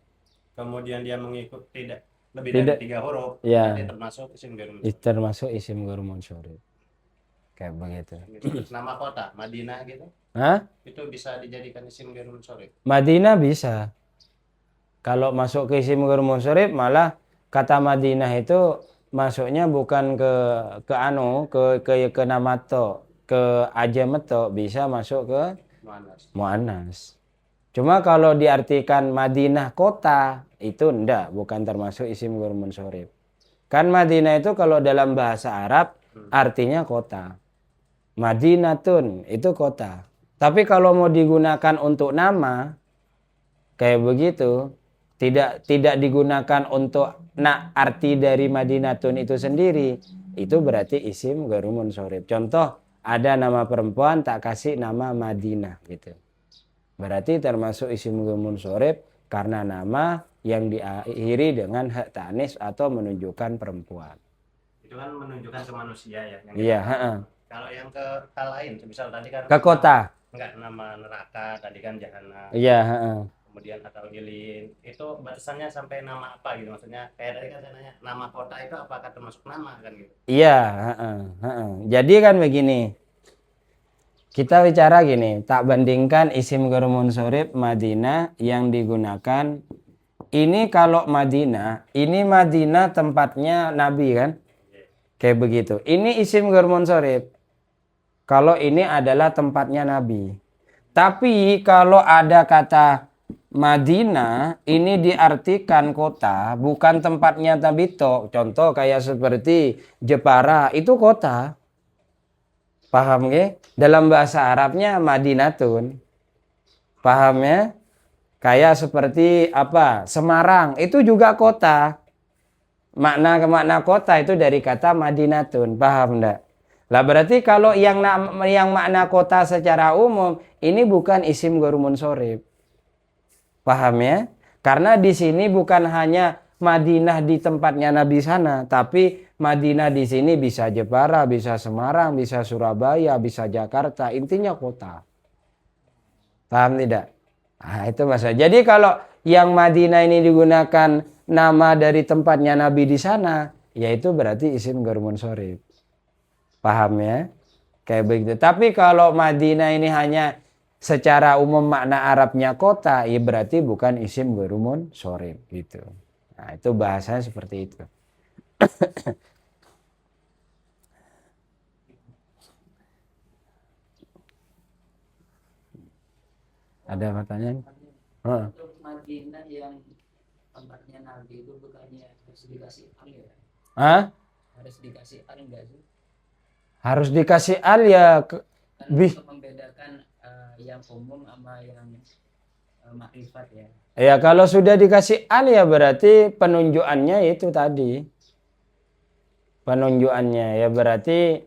Kemudian dia mengikut tidak lebih dari Tidak, 3 huruf, ya, berarti termasuk isim ghair munsharif. termasuk isim ghair munsorif. Kayak begitu. Gitu. Nama kota Madinah gitu, Hah? itu bisa dijadikan isim ghair munsharif. Madinah bisa. Kalau masuk ke isim ghair munsorif, malah kata Madinah itu masuknya bukan ke nama to, ke ajam to, bisa masuk ke Muannas. muannas. Cuma kalau diartikan Madinah kota, itu enggak, bukan termasuk isim ghair munsorif. Kan Madinah itu kalau dalam bahasa Arab artinya kota. Madinatun itu kota. Tapi kalau mau digunakan untuk nama kayak begitu, tidak digunakan untuk arti dari Madinatun itu sendiri, itu berarti isim ghair munsorif. Contoh, ada nama perempuan tak kasih nama Madinah gitu. Berarti termasuk isim ghair munsorif karena nama yang diakhiri dengan hak ta'nis atau menunjukkan perempuan. Itu kan menunjukkan ke manusia ya. Yang Iya, kita- heeh. Kalau yang ke hal lain, misal tadi kan Ke kota. enggak, nama neraka tadi kan jahanam, Iya, heeh. kemudian atau lilin, itu batasannya sampai nama apa gitu, maksudnya kayak tadi kan saya nanya nama kota itu apakah termasuk nama kan gitu. Iya, heeh, heeh. Jadi kan begini. Kita bicara gini, tak bandingkan isim ghair munsorif Madinah yang digunakan. Ini kalau Madinah, ini Madinah tempatnya Nabi kan? Kayak begitu. Ini isim ghair munsorif. Kalau ini adalah tempatnya Nabi. Tapi kalau ada kata Madinah, ini diartikan kota, bukan tempatnya Nabi toh. Contoh kayak seperti Jepara, itu kota. Paham ya? Dalam bahasa Arabnya Madinatun. Paham ya? Kayak seperti apa? Semarang, itu juga kota. Makna kota itu dari kata Madinatun. Paham enggak? Lah berarti kalau yang makna kota secara umum ini bukan isim ghair munsorif. Paham ya? Karena di sini bukan hanya Madinah di tempatnya Nabi sana, tapi Madinah di sini bisa Jepara, bisa Semarang, bisa Surabaya, bisa Jakarta, intinya kota. Paham tidak? Nah, itu masalah. Jadi kalau yang Madinah ini digunakan nama dari tempatnya Nabi di sana, yaitu berarti isim ghair munsorif. Paham ya? Kayak begitu. Tapi kalau Madinah ini hanya secara umum makna Arabnya kota, ya berarti bukan isim ghair munsorif gitu. Nah, itu bahasanya seperti itu. Ada pertanyaan? Heeh. Untuk Madinah yang tempatnya Nabi itu bukannya harus dikasih al ya? Hah? Harus dikasih al enggak sih? Harus dikasih al ya. Kan Bih. untuk membedakan yang umum sama yang makrifat ya. Ya kalau sudah dikasih al ya berarti penunjukannya itu tadi. Penunjukannya ya berarti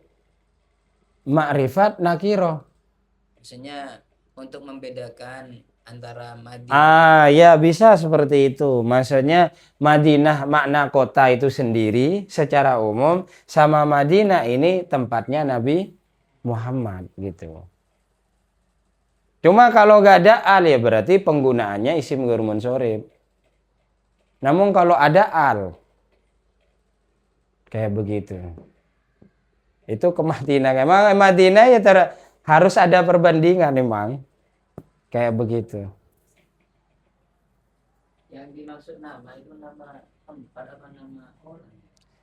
makrifat nakiro. Maksudnya untuk membedakan antara Madinah Ah ya bisa seperti itu. Maksudnya Madinah makna kota itu sendiri secara umum, sama Madinah ini tempatnya Nabi Muhammad gitu. Cuma kalau gak ada al ya berarti penggunaannya isim ghair munsorif. Namun kalau ada al kayak begitu, itu ke Madinah. Emang Madinah ya harus ada perbandingan memang. Kayak begitu. yang dimaksud nama itu nama tempat apa nama orang?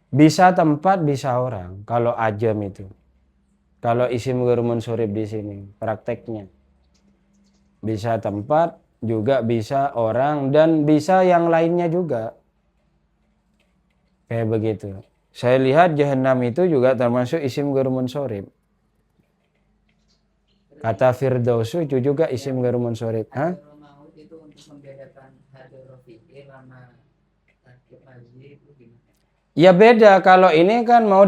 Bisa tempat, bisa orang. Kalau ajam itu. Kalau isim ghair munsorif di sini prakteknya. Bisa tempat, juga bisa orang, dan bisa yang lainnya juga. Kayak begitu. Saya lihat jahanam itu juga termasuk isim ghair munsorif. Kata Firdaus itu juga isim ghair munsorif. Hah? Kalau mau itu untuk membedakan hadir fikir sama takdir haji itu gimana? Ya beda, kalau ini kan mau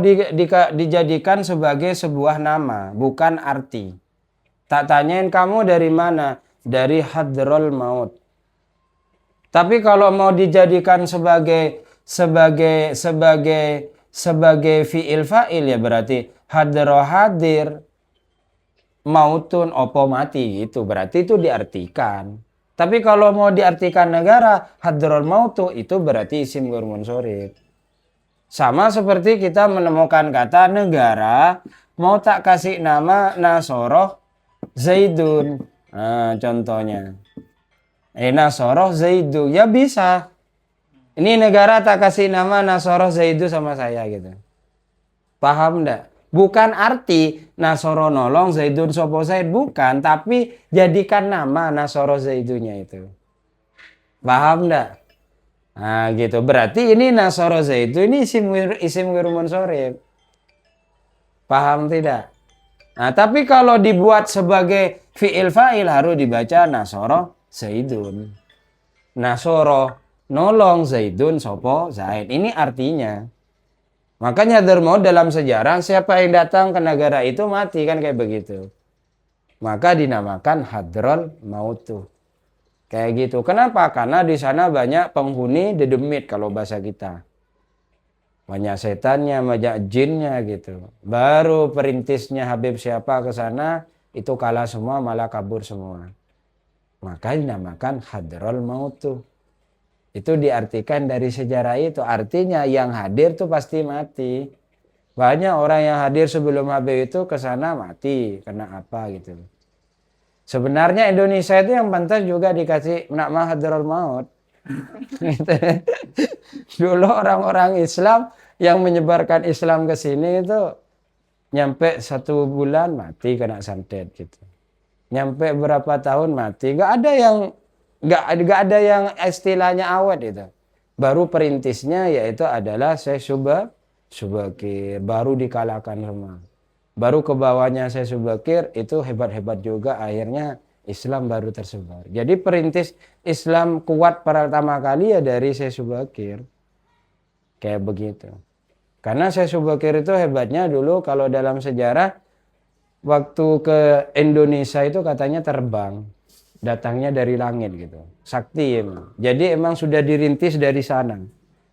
dijadikan sebagai sebuah nama, bukan arti. Tak tanyain kamu dari mana? Dari hadrol maut. Tapi kalau mau dijadikan sebagai sebagai fiil fa'il ya berarti hadroh hadir, mautun opo mati gitu. Berarti itu diartikan. Tapi kalau mau diartikan negara, hadrol mautu itu berarti isim ghair munsorif. Sama seperti kita menemukan kata negara, mau tak kasih nama Nasoroh Zaidun. Nah, contohnya. Nasoroh Zaidu. Ya bisa. Ini negara tak kasih nama Nasoroh Zaidu sama saya gitu. Paham enggak? Bukan arti Nasoro nolong Zaidun sopo Zaid. Bukan. Tapi jadikan nama Nasoro Zaidunya itu. Paham enggak? Nah gitu. Berarti ini Nasoro Zaidu ini isim ghair munsorif. Paham tidak? Nah tapi kalau dibuat sebagai fi'il fa'il harus dibaca Nasoro Zaidun. Nasoro nolong Zaidun sopo Zaid. Ini artinya. Makanya dalam sejarah siapa yang datang ke negara itu mati kan kayak begitu. Maka dinamakan hadrol mautu. Kayak gitu. Kenapa? Karena di sana banyak penghuni dedemit kalau bahasa kita. Banyak setannya, banyak jinnya gitu. Baru perintisnya Habib siapa ke sana itu kalah semua malah kabur semua. Maka dinamakan hadrol mautu. Itu diartikan dari sejarah itu. Artinya yang hadir tuh pasti mati. Banyak orang yang hadir sebelum Habib itu ke sana mati. Kena apa gitu. Sebenarnya Indonesia itu yang pantas juga dikasih nama hadrol maut. Dulu orang-orang Islam yang menyebarkan Islam ke sini itu nyampe 1 bulan mati kena santet gitu. Nyampe berapa tahun mati. Gak ada yang istilahnya awet itu. Baru perintisnya yaitu adalah Syekh Subakir. Baru dikalahkan semua. Baru ke bawahnya Syekh Subakir itu hebat-hebat juga. Akhirnya Islam baru tersebar. Jadi perintis Islam kuat pertama kali ya dari Syekh Subakir. Kayak begitu. Karena Syekh Subakir itu hebatnya dulu kalau dalam sejarah. Waktu ke Indonesia itu katanya terbang. Datangnya dari langit gitu. Sakti emang. Jadi emang sudah dirintis dari sana.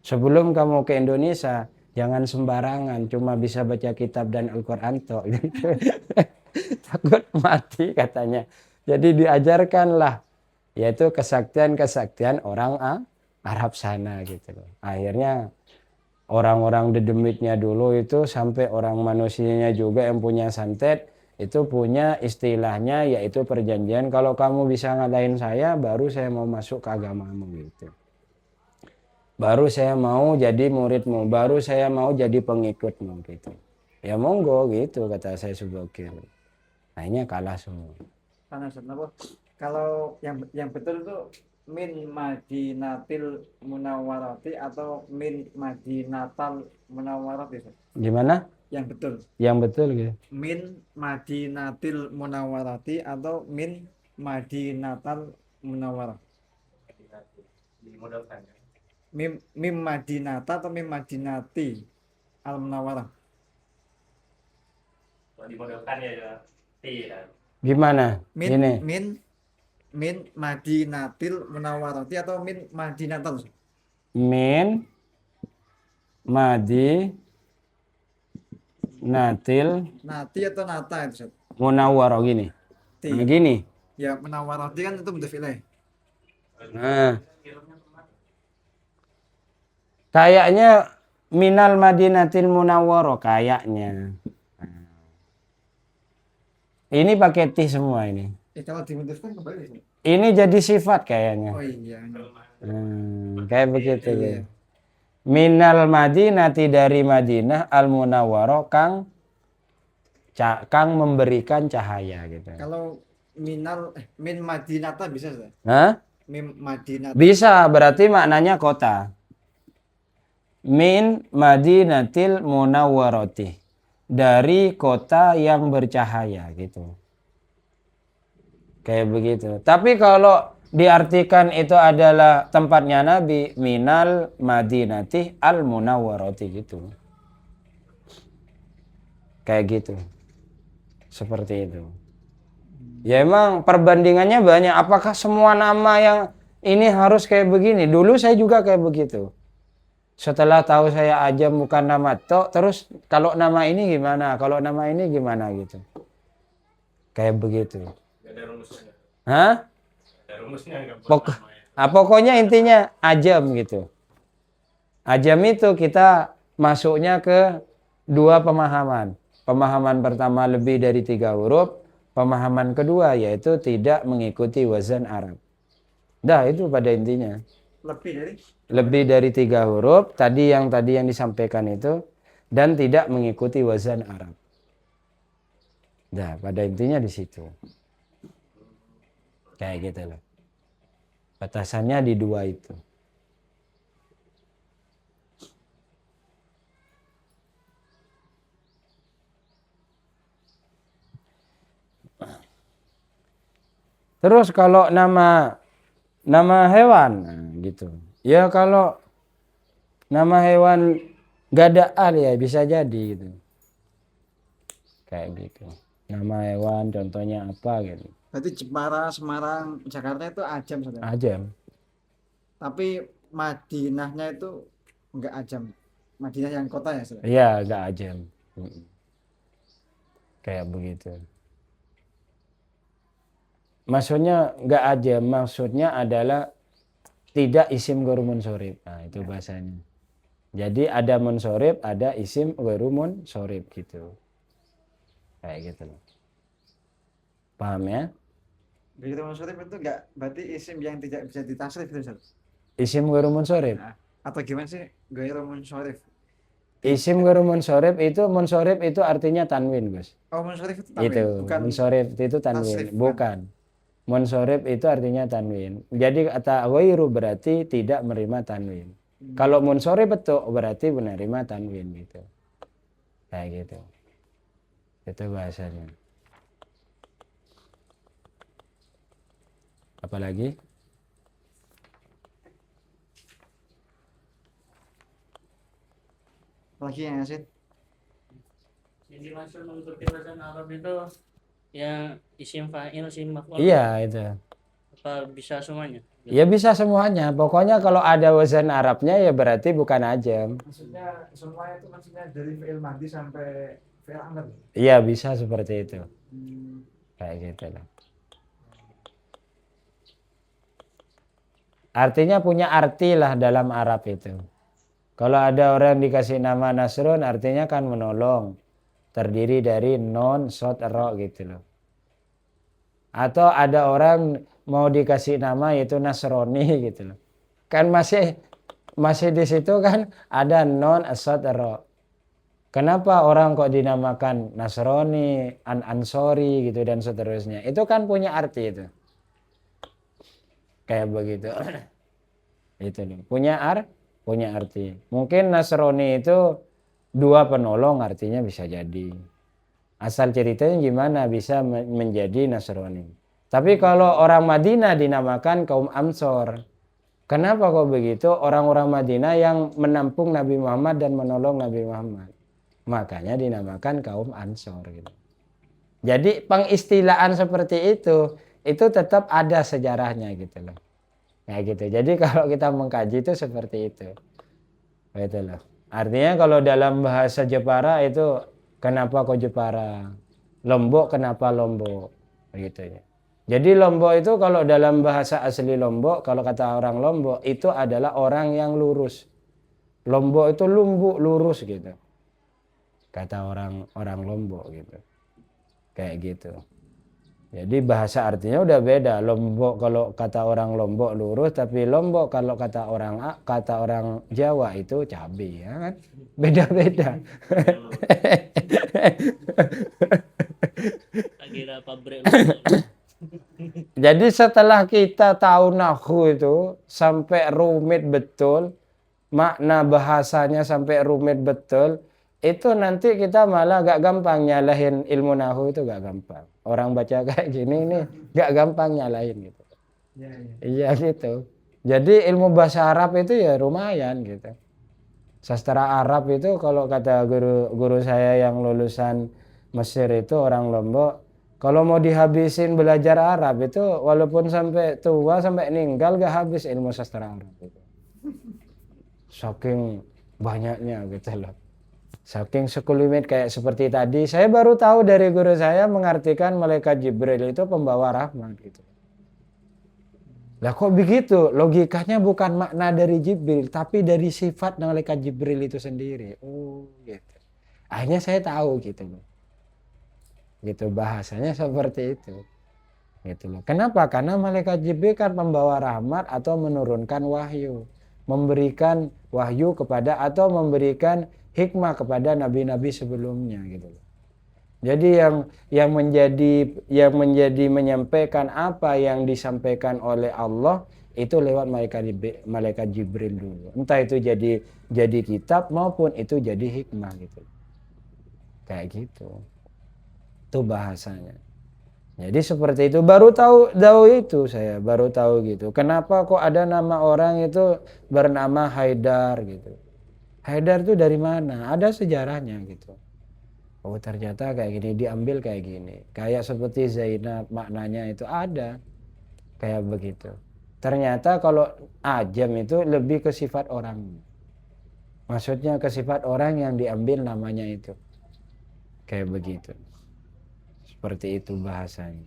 Sebelum kamu ke Indonesia, jangan sembarangan. Cuma bisa baca kitab dan Al-Quran toh. Gitu. Takut mati katanya. Jadi diajarkanlah. Yaitu kesaktian-kesaktian orang Arab sana gitu. Akhirnya orang-orang dedemitnya dulu itu sampai orang manusianya juga yang punya santet. Itu punya istilahnya yaitu perjanjian. Kalau kamu bisa ngalahin saya, baru saya mau masuk ke agamamu gitu. Baru saya mau jadi muridmu. Baru saya mau jadi pengikutmu gitu. Ya monggo gitu kata saya Subakir. Akhirnya kalah semua. Kalau yang betul itu min Madinatil Munawwarati atau min Madinatal Munawwarati. Gimana? Yang betul. Yang betul gitu. Min Madinatil Munawwarati atau min Madinatal Munawwarah. Dimodalkan ya. Mim Madinata atau mim Madinati al Munawwarah. Kalau dimodalkan ya tidak. Gimana? Min Ini. min Madinatil Munawwarati atau min Madinatal. Min Madi Natil Nati atau nata itu Ustaz? Munawwarah gini. Ti. Nah, gini. Ya Munawwarati kan itu bentuk fi'il. Nah. Kayaknya minal Madinatil Munawwarah kayaknya. Ini pakai ti semua ini. Kalau dimudahkan kembali Ustaz. Ini jadi sifat kayaknya. Oh iya. Kayak begitu Iya. ya. Minal Madinati dari Madinah al Munawwarah kang memberikan cahaya gitu. Kalau min Madinata bisa Ustaz? Hah? Min Madinata. Bisa, berarti maknanya kota. Min Madinatil Munawwarati. Dari kota yang bercahaya gitu. Kayak begitu. Tapi kalau diartikan itu adalah tempatnya Nabi, minal Madinati al Munawwarati gitu. Kayak gitu. Seperti itu. Ya emang perbandingannya banyak. Apakah semua nama yang ini harus kayak begini? Dulu saya juga kayak begitu. Setelah tahu saya ajam bukan nama tok, terus kalau nama ini gimana? Kalau nama ini gimana gitu. Kayak begitu. Nggak ada rumusnya. Hah? Ada rumusnya nggak buat Pok nama itu. pokoknya intinya ajam gitu. Ajam itu kita masuknya ke dua pemahaman. Pemahaman pertama lebih dari 3 huruf. Pemahaman kedua yaitu tidak mengikuti wazan Arab. Dah itu pada intinya. Lebih dari Lebih dari 3 huruf tadi yang disampaikan itu dan tidak mengikuti wazan Arab. Dah pada intinya di situ. Kayak gitu loh. Batasannya di 2 itu. Terus kalau nama hewan nah, gitu. Ya kalau nama hewan gak ada al ya bisa jadi gitu. Kayak gitu. Nama hewan contohnya apa gitu. berarti Jepara, Semarang, Jakarta itu ajam saudara. Ajam. Tapi Madinahnya itu enggak ajam. Madinah yang kota ya saudara. Iya gak ajam. Kayak begitu. Maksudnya gak ajam. Maksudnya adalah tidak isim ghair munsorib. Nah itu bahasanya. Jadi ada munsorib, ada isim ghair munsorib gitu. Kayak gitu loh. Paham ya? Begitu munsorib itu enggak berarti isim yang tidak bisa ditasrif itu Ustaz. Isim ghair munsorib. Nah, atau gimana sih ghairu munsorif? Isim ghair munsorib itu artinya tanwin, Gus. Oh, munsorif itu tanwin, Itu bukan munsorib itu tanwin, tasrif, bukan. Munsorib itu artinya tanwin. Jadi kata ghairu berarti tidak menerima tanwin. Kalau munsorib betul berarti menerima tanwin gitu. Kayak gitu. Itu bahasanya. Apalagi? lagi yang Yasin. Yang dimaksud mengikuti wazan Arab itu yang isim fa'il, isim maf'ul. Iya itu. Apa bisa semuanya? Ya bisa semuanya. Pokoknya kalau ada wazan Arabnya ya berarti bukan ajam. Maksudnya semua itu maksudnya dari fi'il madhi sampai fi'il amr. Iya bisa seperti itu. Kayak gitu loh. Artinya punya arti lah dalam Arab itu. Kalau ada orang dikasih nama Nasrun artinya kan menolong. Terdiri dari non, sod, ro gitu loh. Atau ada orang mau dikasih nama yaitu Nasroni gitu loh. Kan masih di situ kan ada non, sod, ro. Kenapa orang kok dinamakan Nasroni, Ansori gitu dan seterusnya. Itu kan punya arti itu. Kayak begitu. Itu nih. Punya arti. Mungkin Nasrani itu 2 penolong artinya bisa jadi. Asal ceritanya gimana bisa menjadi Nasrani. Tapi kalau orang Madinah dinamakan kaum Ansor. Kenapa kok begitu? Orang-orang Madinah yang menampung Nabi Muhammad dan menolong Nabi Muhammad. Makanya dinamakan kaum Ansor gitu. Jadi pengistilahan seperti itu tetap ada sejarahnya gitu loh. Kayak gitu. Jadi kalau kita mengkaji itu seperti itu. Gitu loh. Artinya kalau dalam bahasa Jepara itu kenapa kok Jepara? Lombok kenapa Lombok? Gitu ya. Jadi Lombok itu kalau dalam bahasa asli Lombok, kalau kata orang Lombok itu adalah orang yang lurus. Lombok itu lumbuk lurus gitu. Kata orang Lombok gitu. Kayak gitu. Jadi bahasa artinya udah beda. Lombok kalau kata orang Lombok lurus, tapi Lombok kalau kata orang Jawa itu cabai, ya kan? Beda-beda. Kira pabrik. Jadi setelah kita tahu nahwu itu sampai rumit betul, makna bahasanya sampai rumit betul, itu nanti kita malah gak gampang nyalahin ilmu nahwu itu gak gampang. Orang baca kayak gini nih gak gampang nyalahin gitu. Iya gitu. Jadi ilmu bahasa Arab itu ya lumayan gitu. Sastra Arab itu kalau kata guru saya yang lulusan Mesir itu orang Lombok, kalau mau dihabisin belajar Arab itu walaupun sampai tua sampai meninggal gak habis ilmu sastra Arab itu. saking banyaknya gitu loh. Saking sekelumit kayak seperti tadi, saya baru tahu dari guru saya mengartikan malaikat Jibril itu pembawa rahmat gitu. Lah kok begitu? Logikanya bukan makna dari Jibril, tapi dari sifat malaikat Jibril itu sendiri. Oh, gitu. Akhirnya saya tahu gitu loh. Gitu bahasanya seperti itu. Gitu loh. Kenapa? Karena malaikat Jibril kan pembawa rahmat atau menurunkan wahyu, memberikan wahyu kepada atau memberikan hikmah kepada nabi-nabi sebelumnya gitu loh. Jadi yang menjadi menyampaikan apa yang disampaikan oleh Allah itu lewat malaikat Jibril dulu. Entah itu jadi kitab maupun itu jadi hikmah gitu. Kayak gitu. Itu bahasanya. Jadi seperti itu, baru tahu itu saya, baru tahu gitu. Kenapa kok ada nama orang itu bernama Haidar gitu. Haidar itu dari mana? Ada sejarahnya gitu. Oh ternyata kayak gini, diambil kayak gini. Kayak seperti Zainab, maknanya itu ada. Kayak begitu. Ternyata kalau ajam itu lebih ke sifat orang. Maksudnya ke sifat orang yang diambil namanya itu. Kayak begitu. Seperti itu bahasanya.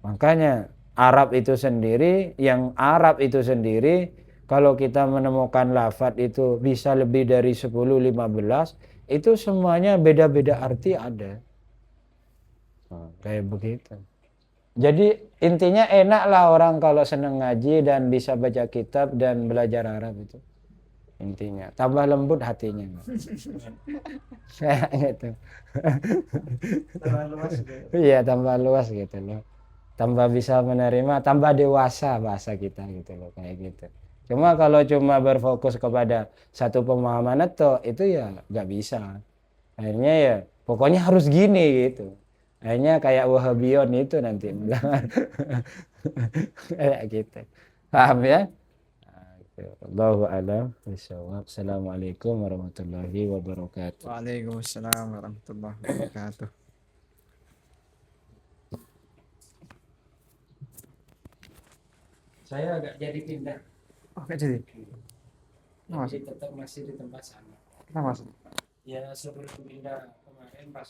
Makanya Arab itu sendiri, kalau kita menemukan lafadz itu bisa lebih dari 10-15, itu semuanya beda-beda arti ada. Kayak begitu. Jadi intinya enaklah orang kalau senang ngaji dan bisa baca kitab dan belajar Arab itu. Intinya tambah lembut hatinya. Kayak gitu. Tambah luas gitu. Iya, tambah luas gitu loh. Tambah bisa menerima, tambah dewasa bahasa kita gitu loh, kayak gitu. Cuma kalau cuma berfokus kepada satu pemahaman itu ya nggak bisa. Akhirnya ya pokoknya harus gini gitu. Akhirnya kayak Wahabiyon itu nanti. Kayak gitu. Paham ya? Allahu a'lam bishawab. Assalamualaikum warahmatullahi wabarakatuh. Waalaikumsalam warahmatullahi wabarakatuh. Saya agak jadi pindah. Oke jadi. Masih tetap masih di tempat sama. Kenapa Mas? Ya sebelum pindah kemarin pas